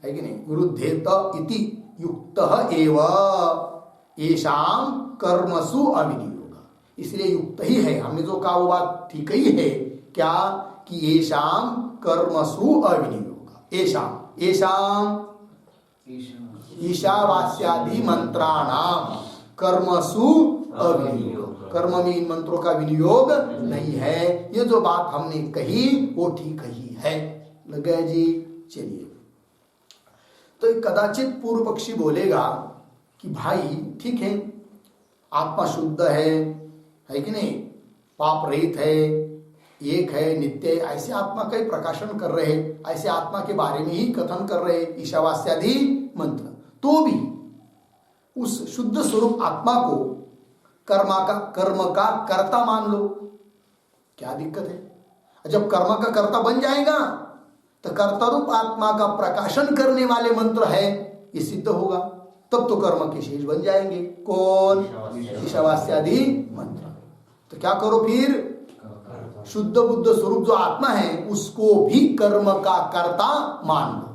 कि नहीं? विरुद्धेत इति युक्तः एव येषां कर्मसु अविनियोग, इसलिए युक्त ही है। हमने जो कहा वो बात ठीक ही है, क्या कि येषां कर्मसु अविनियोग, येषां ईशावास्यादि मंत्राणाम कर्मसु अविनियोग, कर्म में इन मंत्रों का विनियोग नहीं है। ये जो बात हमने कही वो ठीक ही है। लग गया जी? चलिए, तो कदाचित पूर्व पक्षी बोलेगा कि भाई ठीक है, आत्मा शुद्ध है कि नहीं, पाप रहित है, एक है, नित्य, ऐसे आत्मा का ही प्रकाशन कर रहे, ऐसे आत्मा के बारे में ही कथन कर रहे ईशावास्यादि मंत्र, तो भी उस शुद्ध स्वरूप आत्मा को कर्म का कर्ता मान लो, क्या दिक्कत है? जब कर्म का कर्ता बन जाएगा तो कर्ता रूप आत्मा का प्रकाशन करने वाले मंत्र है ये सिद्ध होगा, तब तो कर्म के शेष बन जाएंगे। कौन? ईशावास्यादि मंत्र। तो क्या करो फिर? शुद्ध बुद्ध स्वरूप जो आत्मा है उसको भी कर्म का कर्ता मान लो।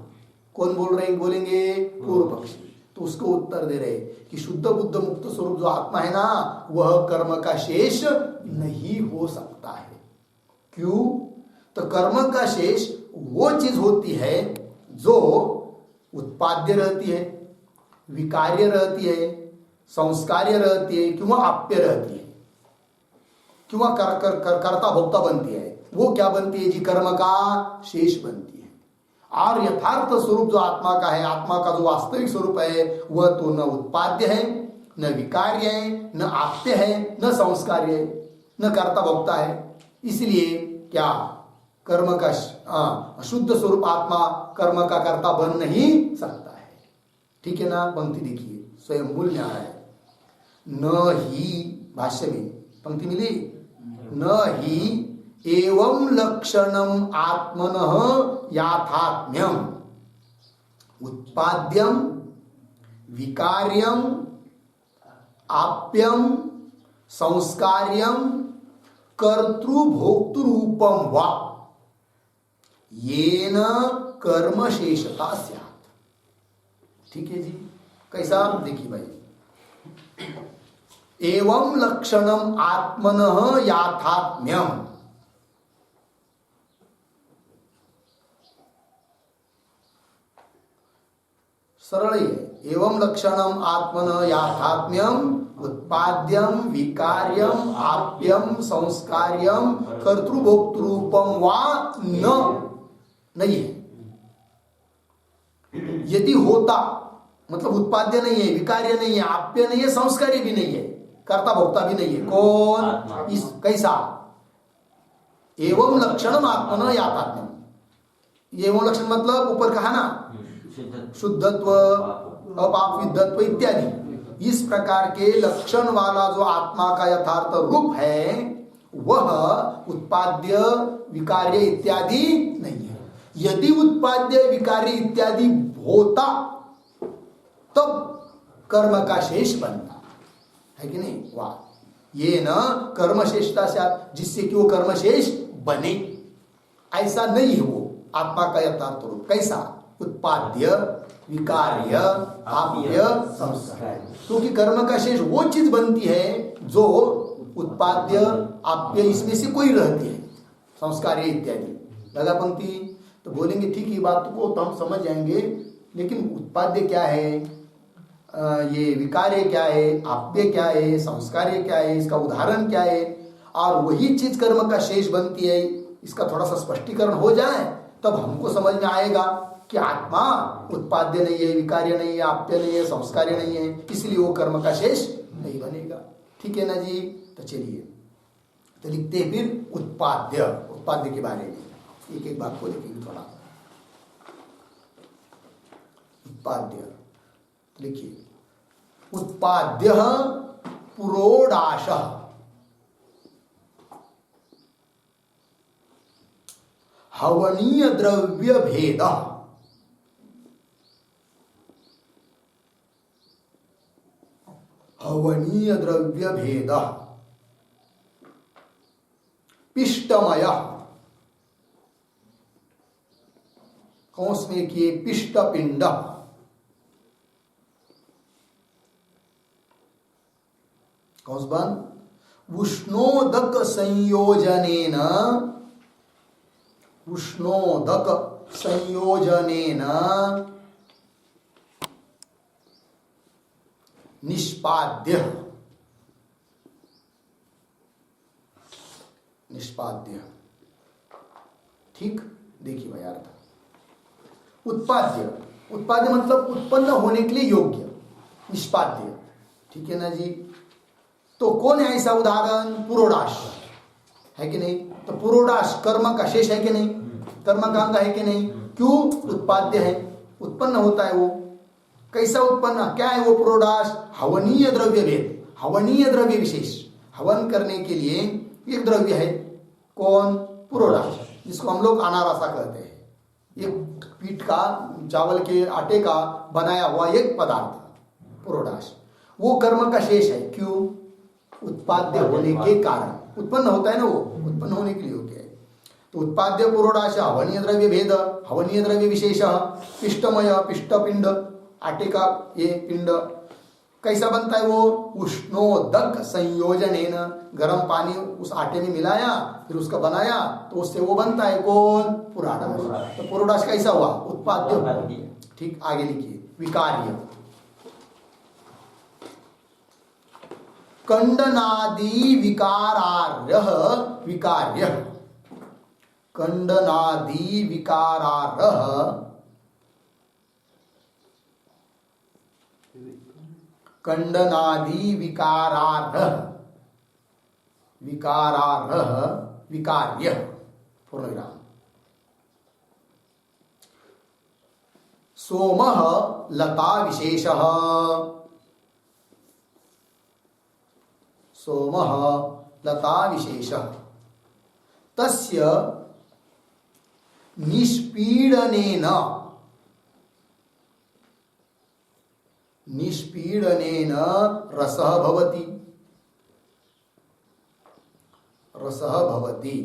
कौन बोल रहे हैं? बोलेंगे पूर्व पक्षी। तो उसको उत्तर दे रहे कि शुद्ध बुद्ध मुक्त स्वरूप जो आत्मा है ना, वह कर्म का शेष नहीं हो सकता है। क्यों? तो कर्म का शेष वो चीज होती है जो उत्पाद्य रहती है, विकार्य रहती है, संस्कार्य रहती है, किंवा आप्य रहती है, किंवा कर्ता भोक्ता बनती है। वो क्या बनती है जी? कर्म का शेष बनती है। और यथार्थ स्वरूप जो आत्मा का है, आत्मा का जो वास्तविक स्वरूप है, वह तो न उत्पाद्य है, न विकार्य है, न आप्य है, न संस्कार्य है, न कर्ता भोक्ता है। इसलिए क्या कर्म का शुद्ध स्वरूप आत्मा कर्म का कर्ता बन नहीं सकता है। ठीक है ना? पंक्ति देखिए, स्वयं मूल न्याय है। न ही, भाष्य में पंक्ति मिली, न ही एवं लक्षणम आत्मनः याथात्म्यम उत्पाद्यम विकार्यम आप्यम संस्कार्यम कर्तृभोक्तृरूपम वा येन कर्म शेषता स्यात्। ठीक है जी? कैसा? देखिए भाई, एवं लक्षणम आत्मनः याथात्म्यम, सरल ही है। एवं लक्षणम आत्मनः याथात्म्यम उत्पाद्यम विकार्यम आप्यम संस्कार्यम कर्तृभोक्तृरूपम वा न, नहीं है। यदि होता मतलब उत्पाद्य नहीं है, विकार्य नहीं है, आप्य नहीं है, संस्कार्य भी नहीं है, कर्ता भोक्ता भी नहीं है। कौन? इस कैसा? एवं लक्षणम आत्मनः याथात्म्यम। एवं लक्षण मतलब ऊपर कहा ना, शुद्धत्व अपापविद्धत्व इत्यादि, इस प्रकार के लक्षण वाला जो आत्मा का यथार्थ रूप है वह उत्पाद्य विकार्य इत्यादि नहीं है। यदि उत्पाद्य विकार्य इत्यादि होता तब कर्म का शेष बनता है कि नहीं। वाह, ये न कर्म शेषता से जिससे कि वो कर्म शेष बने, ऐसा नहीं है वो आत्मा का यथार्थ रूप। कैसा? उत्पाद्य विकार्य आप्य संस्कार। क्योंकि कर्म का शेष वो चीज बनती है जो उत्पाद्य आप्य इसमें से कोई रहती है, संस्कार्य इत्यादि। लगा पंक्ति? तो बोलेंगे ठीक ही बात को तो हम समझ जाएंगे, लेकिन उत्पाद्य क्या है, ये विकार्य क्या है, आप्य क्या है, संस्कार्य क्या है, इसका उदाहरण क्या है, और वही चीज कर्म का शेष बनती है, इसका थोड़ा सा स्पष्टीकरण हो जाए तब हमको समझ में आएगा कि आत्मा उत्पाद्य नहीं है, विकार्य नहीं है, आप्य नहीं है, संस्कार्य नहीं है, इसलिए वो कर्म का शेष नहीं बनेगा। ठीक है ना जी। तो चलिए तो लिखते हैं फिर उत्पाद्य, उत्पाद्य के बारे में एक एक बात को लिखेंगे थोड़ा। उत्पाद्य लिखिए, उत्पाद्य पुरोडाश हवनीय द्रव्य भेद, हवनीय द्रव्य भेद, पिष्टमय, कौंस में किए पिष्ट पिंड, कौंस बन उष्णोदक संयोजनेन, उष्णोदक संयोजनेन निष्पाद्य, निष्पाद्य। ठीक, देखिए भाई अर्थ। उत्पाद्य, उत्पाद्य मतलब उत्पन्न होने के लिए योग्य, निष्पाद्य। ठीक है ना जी। तो कौन है ऐसा उदाहरण? पुरोडाश है कि नहीं। तो पुरोडाश कर्म का शेष है कि नहीं, कर्म का अंग है कि नहीं। क्यों? उत्पाद्य है, उत्पन्न होता है वो। कैसा उत्पन्न, क्या है वो पुरोडाश? हवनीय द्रव्य भेद, हवनीय द्रव्य विशेष, हवन करने के लिए एक द्रव्य है। कौन? पुरोडाश, जिसको हम लोग अनारसा कहते हैं। एक पीठ का, चावल के आटे का बनाया हुआ एक पदार्थ पुरोडाश, वो कर्म का शेष है। क्यों? उत्पाद्य होने के कारण उत्पन्न होता है ना, वो उत्पन्न होने के लिए योग्य है। तो उत्पाद्य पुरोडाश हवनीय द्रव्य भेद, हवनीय द्रव्य विशेष, पिष्टमय, पिष्टपिंड, आटे का ये पिंड कैसा बनता है वो? उष्णोदक संयोजनेन, गर्म पानी उस आटे में मिलाया फिर उसका बनाया तो उससे वो बनता है। कौन? पुरोडाश। तो पुरोडाश कैसा हुआ? उत्पाद्य। ठीक, आगे लिखिए विकार्य, कंडनादि विकारार्य, विकार्य, कंडनादि विकारार्य, कंडनादि विकारार्ह, विकारार्ह, विकार्य, पूर्णविराम। सोमः लता विशेषः, सोमः लता विशेषः, तस्य निष्पीडनेन, निष्पीडनेन रसः भवति, रसः भवति,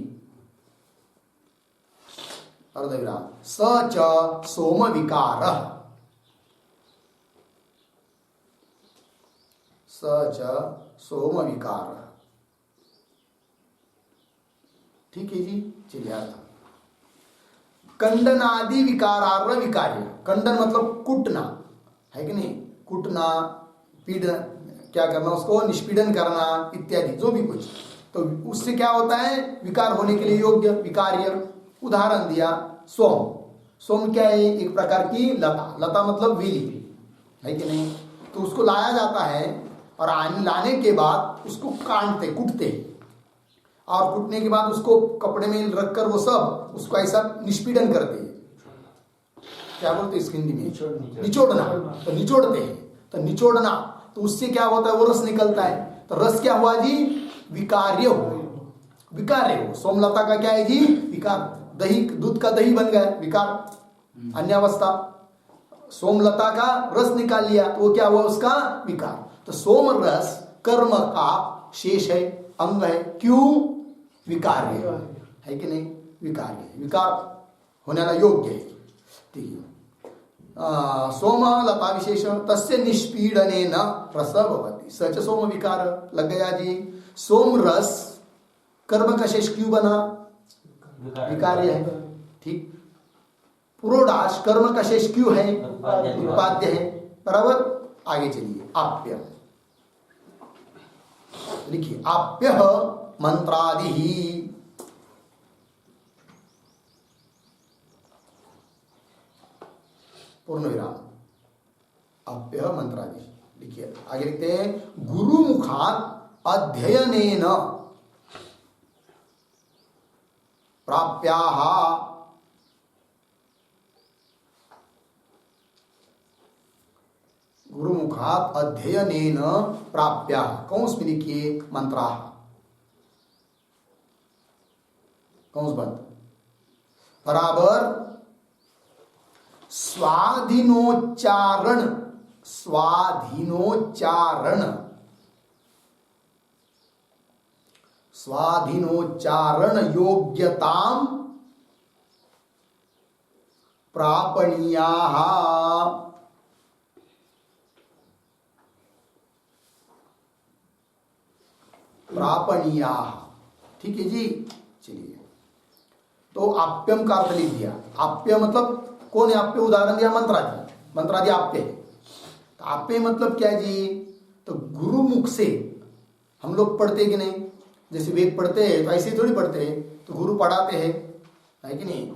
अर्धविराम। स च सोम विकारः, स च सोम विकारः। ठीक है जी। चलिए अर्थ। कंडनादि विकारार्ह विकार्य, कंडन मतलब कुटना है कि नहीं, कुटना, पीड़न, क्या करना उसको, निष्पीडन करना इत्यादि जो भी कुछ, तो उससे क्या होता है? विकार होने के लिए योग्य, विकार्य। उदाहरण दिया सोम, सोम क्या है? एक प्रकार की लता, लता मतलब वेली है कि नहीं। तो उसको लाया जाता है और लाने के बाद उसको काटते, कूटते, और कूटने के बाद उसको कपड़े में रखकर वो सब उसको ऐसा निष्पीडन करते हैं। क्या बोलते हैं इसकी हिंदी में? निचोड़ना। तो निचोड़ते हैं, तो निचोड़ना, तो उससे क्या होता है? वो रस निकलता है। तो रस क्या हुआ जी? विकार्य हुआ। विकार है वो। सोमलता का क्या है जी? विकार। दही, दूध का दही बन गया, विकार, अन्यावस्था। सोमलता का रस निकाल लिया तो वो क्या हुआ? उसका विकार। तो सोम रस कर्म का शेष है, अंग है। क्यों? विकार है कि नहीं? विकार है, विकार होण्याला योग्य है। ठीक है। सोमलता विशेष तस्य निष्पीडनेन रस भवति सच सोम विकार। लग गया जी? सोम रस कर्म का शेष क्यों बना? विकार्य है। ठीक। पुरोडाश कर्म का शेष क्यों है? उत्पाद्य है। बराबर। आगे चलिए। आप्य लिखिए। आप्य मंत्रादि ही पूर्ण विराम। आप्य मंत्रादि लिखिए। आगे लिखते हैं गुरु मुखात अध्ययनेन प्राप्याः गुरुमुखात अध्ययनेन प्राप्याः कौंस में लिखिए मंत्राः। कौंस बंद। बराबर स्वाधीनोच्चारण, स्वाधीनोच्चारण, स्वाधीनोच्चारण योग्यतां प्रापणीयाः। प्रापणीयाः। ठीक है जी। चलिए, तो आप्यम का अर्थ लिख दिया। आप्य मतलब कौन है? आप्य उदाहरण दिया मंत्रादि। मंत्रादि आप्य है। तो आप्य मतलब क्या है जी? तो गुरुमुख से हम लोग पढ़ते कि नहीं? जैसे वेद पढ़ते हैं तो ऐसे थोड़ी पढ़ते हैं, तो गुरु पढ़ाते हैं, है कि नहीं?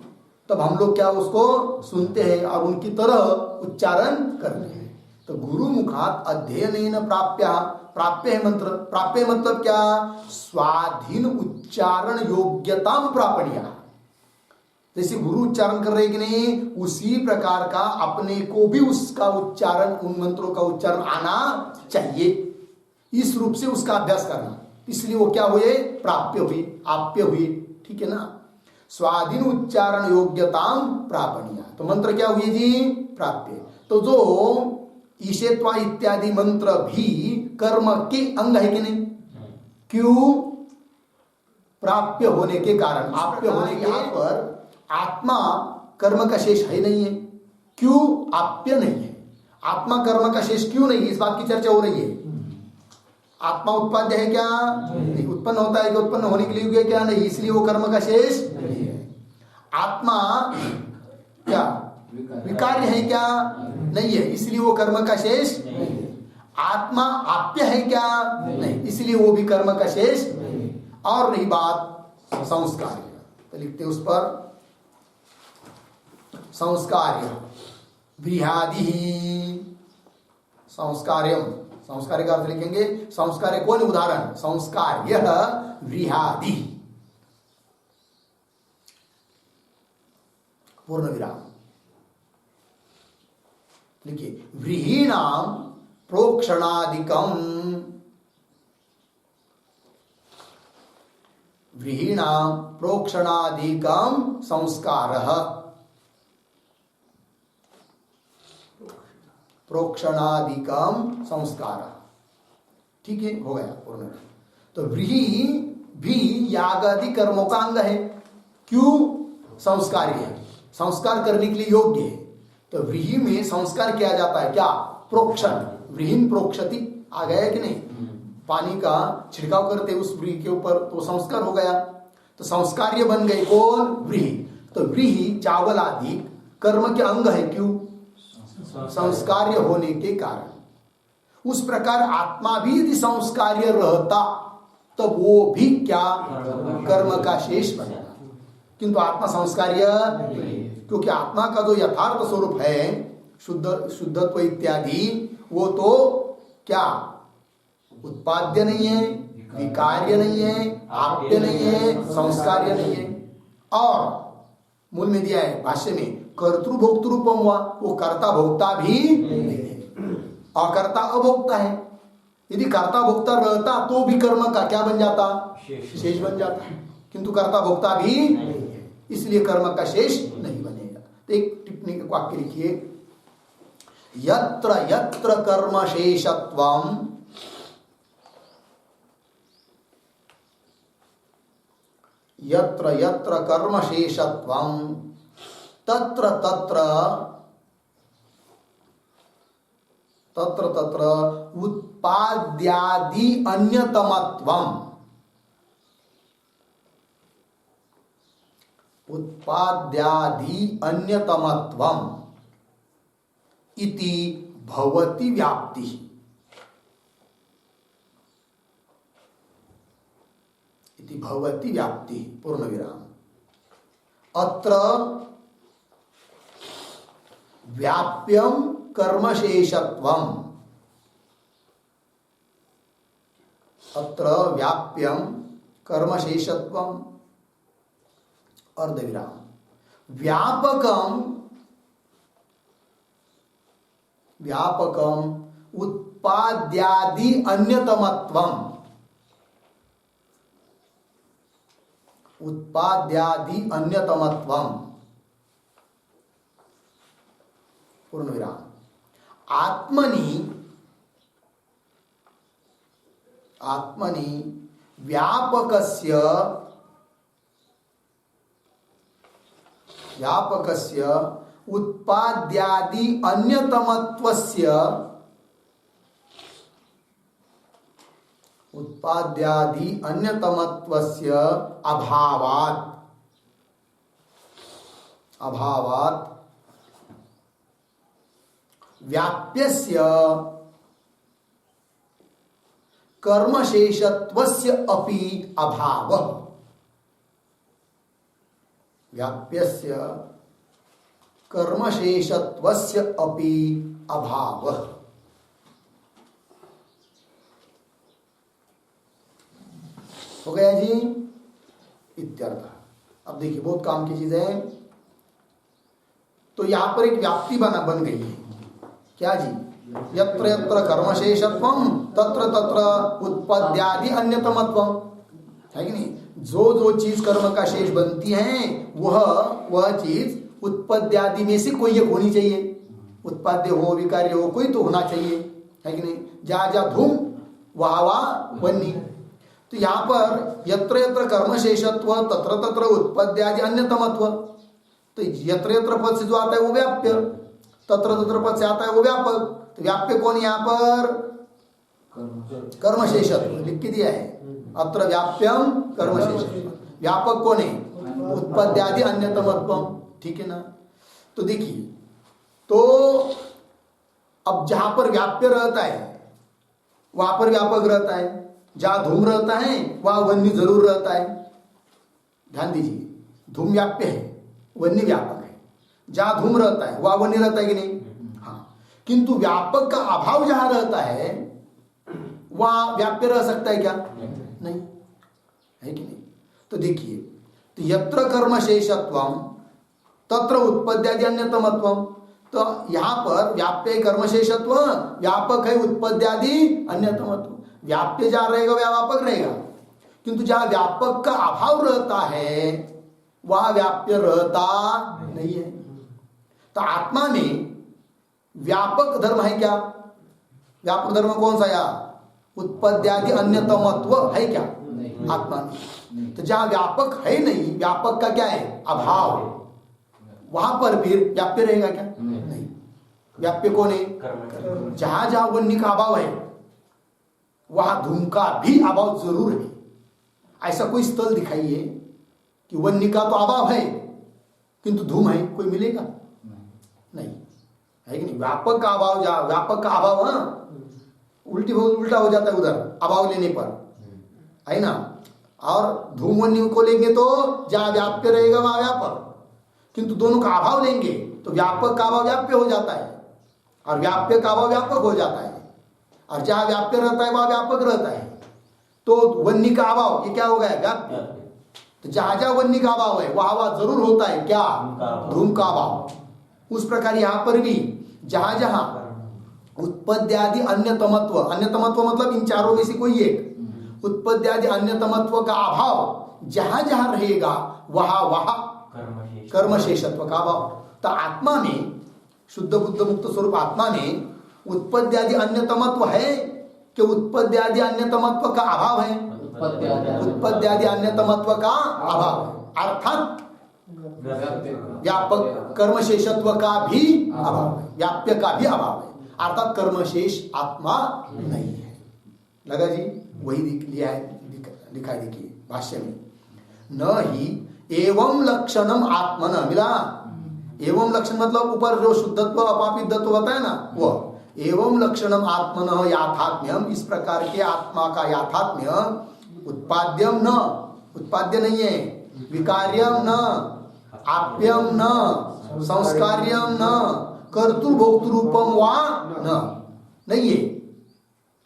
तब हम लोग क्या उसको सुनते हैं और उनकी तरह उच्चारण करते हैं। तो गुरु मुखात अध्ययनेन प्राप्य, प्राप्य है मंत्र। प्राप्य मतलब क्या? स्वाधीन उच्चारण योग्यता प्रापणीय। जैसे गुरु उच्चारण कर रहे कि नहीं, उसी प्रकार का अपने को भी उसका उच्चारण, उन मंत्रों का उच्चारण आना चाहिए। इस रूप से उसका अभ्यास करना, इसलिए वो क्या हुए? प्राप्य हुई, आप्य हुई। ठीक है ना? स्वाधीन उच्चारण योग्यता प्रापणीय। तो मंत्र क्या हुए जी? प्राप्य। तो जो ईशेत्वा इत्यादि मंत्र भी कर्म के अंग है कि नहीं? क्यों? प्राप्य होने के कारण, आप्य होने के। यहां पर आत्मा कर्म का शेष है नहीं है। क्यों? आप्य नहीं है। आत्मा कर्म का शेष क्यों नहीं? इस बात की चर्चा हो रही है। आत्मा उत्पाद्य है क्या? नहीं। उत्पन्न होता है कि उत्पन्न होने के लिए योग्य क्या? नहीं। इसलिए वो कर्म का शेष नहीं है। आत्मा क्या विकार्य है क्या? नहीं है। इसलिए वो कर्म का शेष नहीं है। आत्मा आप्य है क्या? नहीं। इसलिए वो भी कर्म का शेष नहीं। और रही बात संस्कार, तो लिखते उस पर संस्कार्य व्रीहादि। संस्कार्यम, संस्कार्य का अर्थ लिखेंगे संस्कार्य कौन? उदाहरण संस्कार्य व्रीहादि पूर्ण विराम। लिखिए व्रीहीणाम प्रोक्षणादिकम, व्रीहीणाम प्रोक्षणादिकम संस्कारः। प्रोक्षणादिकम संस्कार। ठीक है, हो गया पूर्ण। तो व्रीहि भी याग आदि कर्मों का अंग है। क्यों? संस्कार है, संस्कार करने के लिए योग्य है। तो व्रीहि में संस्कार किया जाता है क्या? प्रोक्षण। व्रीहिन प्रोक्षति आ गया कि नहीं? पानी का छिड़काव करते उस व्रीहि के ऊपर, तो संस्कार हो गया। तो संस्कार्य बन गए कौन? व्रीहि। तो व्रीहि चावल आदि कर्म के अंग है। क्यों? संस्कार्य होने के कारण। उस प्रकार आत्मा भी यदि संस्कार्य रहता तो वो भी क्या? कर्म का शेष बनेगा। किंतु आत्मा संस्कार्य, क्योंकि आत्मा का जो यथार्थ स्वरूप है शुद्धत्व इत्यादि, वो तो क्या? उत्पाद्य नहीं है, विकार्य नहीं है, आप्य नहीं है, संस्कार्य नहीं है। और मूल में दिया है भाष्य में कर्तृभोक्तृरूपम हुआ, वो कर्ता भोक्ता भी नहीं है, अकर्ता अभोक्ता है। यदि कर्ता भोक्ता रहता तो भी कर्म का क्या बन जाता? शेष बन जाता। किंतु कर्ता भोक्ता भी इसलिए कर्म का शेष नहीं बनेगा। तो एक टिप्पणी का वाक्य लिखिए, यत्र यत्र कर्म शेषत्वम यत्र यत्र कर्म शेषत्वम तत्र तत्र तत्र तत्र उत्पाद्यादि अन्यतमत्वम उत्पाद्यादि अन्यतमत्वम इति भवति व्याप्ति। इति भवति व्याप्ति पूर्ण विराम। अत्र व्याप्यम कर्मशेषत्वम अत्र व्याप्यम कर्मशेषत्वम अर्धविराम व्यापकम व्यापकम उत्पाद्यादि अन्यतमत्वम उत्पाद्यादि अन्यतमत्वम पूर्ण विराम आत्मनि आत्मनि व्यापकस्य व्यापकस्य उत्पाद्यादि अन्यतमत्वस्य उत्पाद्यादि अन्यतमत्वस्य अभावात् अभावात् व्याप्यस्य कर्मशेषत्वस्य अपि अभावः व्याप्यस्य कर्मशेषत्वस्य अपि अभावः। हो गया जी इत्यर्थ। अब देखिए बहुत काम की चीज है। तो यहां पर एक व्याप्ति बन गई है। क्या जी? यत्र यत्र कर्मशेषत्वम तत्र तत्र उत्पद्यादि अन्यतमत्वम, है कि नहीं? जो जो चीज कर्म का शेष बनती है वह चीज उत्पद्यादि में से कोई एक होनी चाहिए। उत्पाद्य हो विकार्य हो कोई तो होना चाहिए, है कि नहीं? जहाँ जहाँ धूम वहाँ वहाँ वन्नी। तो यहाँ पर यत्र यत्र कर्मशेषत्व तत्र तत्र उत्पद्यादि अन्यतमत्व। तो यत्र यत्र पद से जो आता है वो व्याप्य, तत्र तत्र पद से आता है वो व्यापक। तो व्याप्य कौन यहाँ पर? कर्मशेषत्व लिख के दिया है। अत्र व्याप्यम कर्मशेषत्व। व्यापक कौन है? उत्पद्यादि अन्यतमत्व। ठीक है ना? तो देखिए, तो अब जहां पर व्याप्य रहता है वहां पर व्यापक रहता है। जहां धूम रहता है वहां वन्य जरूर रहता है। ध्यान दीजिए, धूम व्याप्य है, वन्य व्यापक है। जहां धूम रहता है वहां वन्य रहता है कि नहीं? हाँ। किंतु व्यापक का अभाव जहां रहता है वहां व्याप्य रह सकता है क्या? नहीं, है कि नहीं? तो देखिए, तो यत्र कर्मशेषत्वम तत्र उत्पद्यादि अन्यतमत्वम। तो यहां पर व्याप्य कर्मशेषत्व, व्यापक है उत्पद्यादि अन्यतमत्व। व्याप्य जहां रहेगा वह व्यापक रहेगा, किंतु जहां व्यापक का अभाव रहता है वह व्याप्य रहता नहीं है। तो आत्मा में व्यापक धर्म है क्या? व्यापक धर्म कौन सा? या उत्पद्यादि अन्यतमत्व है क्या आत्मा में? तो जहां व्यापक है नहीं, व्यापक का क्या है? अभाव। वहां पर फिर व्याप्य रहेगा क्या? नहीं। व्याप्य कौन है? जहां जहां वन्य का अभाव है वहां धूम का भी अभाव जरूर है। ऐसा कोई स्थल दिखाइए कि वन्य का तो अभाव है किंतु धूम है, कोई मिलेगा? नहीं, है कि नहीं? व्यापक का अभाव, जहां व्यापक का अभाव उल्टा हो जाता है उधर अभाव लेने पर, है ना? और धूम वन्य को लेंगे तो जहां व्याप्य रहेगा वहां व्यापक, किंतु दोनों का अभाव लेंगे तो व्यापक का अभाव व्याप्य हो जाता है और व्याप्य का अभाव व्यापक हो जाता है। और जहां व्याप्य रहता है वहां व्यापक रहता है। तो वन्य का अभाव ये क्या हो गया? व्याप्य। तो जहां जहां वन्य का अभाव है वहां वहां जरूर होता है क्या? धूम का अभाव। उस प्रकार यहां पर भी जहां जहां उत्पत्त्यादि अन्यतमत्व, अन्यतमत्व मतलब इन चारों में से कोई एक, उत्पत्त्यादि अन्यतमत्व का अभाव जहां जहां रहेगा वहां वहां कर्मशेषत्व का अभाव। तो आत्मा में, शुद्ध बुद्ध मुक्त स्वरूप आत्मा में उत्पत्त्यादि अन्यतमत्व है कि उत्पत्त्यादि अन्यतमत्व का अभाव है? उत्पत्त्यादि अन्यतमत्व का अभाव है, अर्थात व्यापक कर्मशेषत्व का भी अभाव है, व्याप्य का भी अभाव है, अर्थात कर्मशेष आत्मा नहीं है। लगा जी? वही लिया है, लिखा है, देखिए भाष्य में, न ही एवं लक्षणम आत्मन, मिला? एवं लक्षण मतलब ऊपर जो शुद्धत्व अपापित्व होता है ना, वह एवं लक्षणम आत्मन याथात्म्यम, इस प्रकार के आत्मा का याथात्म्य उत्पाद्यम न, उत्पाद्य नहीं है, विकार्यम न, आप्यम न, संस्कार्यम न, कर्तृभोक्तृरूपम वा न, नहीं है।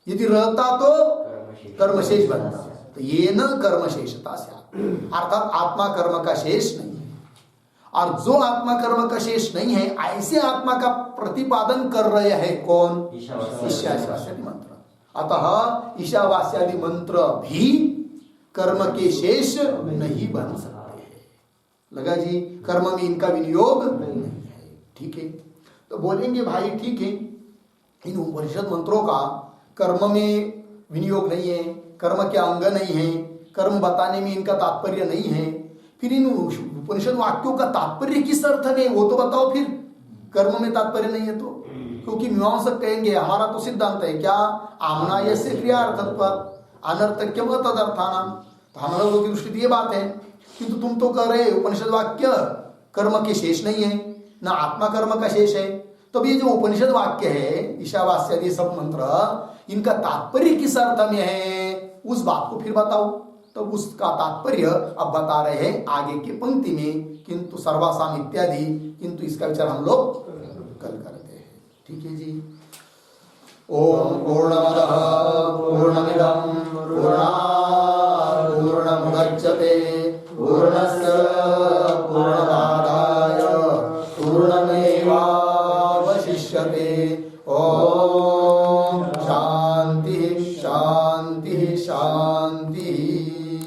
यदि रहता तो कर्मशेष बनता, तो ये न कर्मशेषता से, अर्थात आत्मा कर्म का शेष नहीं है। और जो आत्मा कर्म का शेष नहीं है, ऐसे आत्मा का प्रतिपादन कर रहे हैं कौन? ईशावास्यादि मंत्र। अतः ईशावास्यादि मंत्र भी कर्म के शेष नहीं बन सकते हैं। लगा जी? कर्म में इनका विनियोग नहीं है। ठीक है, तो बोलेंगे भाई ठीक है, इन उपनिषद मंत्रों का कर्म में विनियोग नहीं है, कर्म के अंग नहीं है, कर्म बताने में इनका तात्पर्य नहीं है, फिर इन उपनिषद वाक्यों का तात्पर्य किस अर्थ में, वो तो बताओ। फिर कर्म में तात्पर्य नहीं है तो, क्योंकि मीमांसक कहेंगे हमारा तो सिद्धांत है क्या, आमनायस्य क्रिया अर्थत्व अनर्थक्यम तदर्थानाम, तो हम लोगों की दृष्टि ये बात है। किंतु तुम तो कह रहे उपनिषद वाक्य कर्म के शेष नहीं है, ना आत्मा कर्म का शेष है। तो ये जो उपनिषद वाक्य है ईशावास्यादि सब मंत्र, इनका तात्पर्य किस अर्थ में है, उस बात को फिर बताओ। तो उसका तात्पर्य अब बता रहे हैं आगे के पंक्ति में, किंतु सर्वासाम इत्यादि, किंतु इसका विचार हम लोग कल करते हैं। ठीक है जी। ओम पूर्णमदः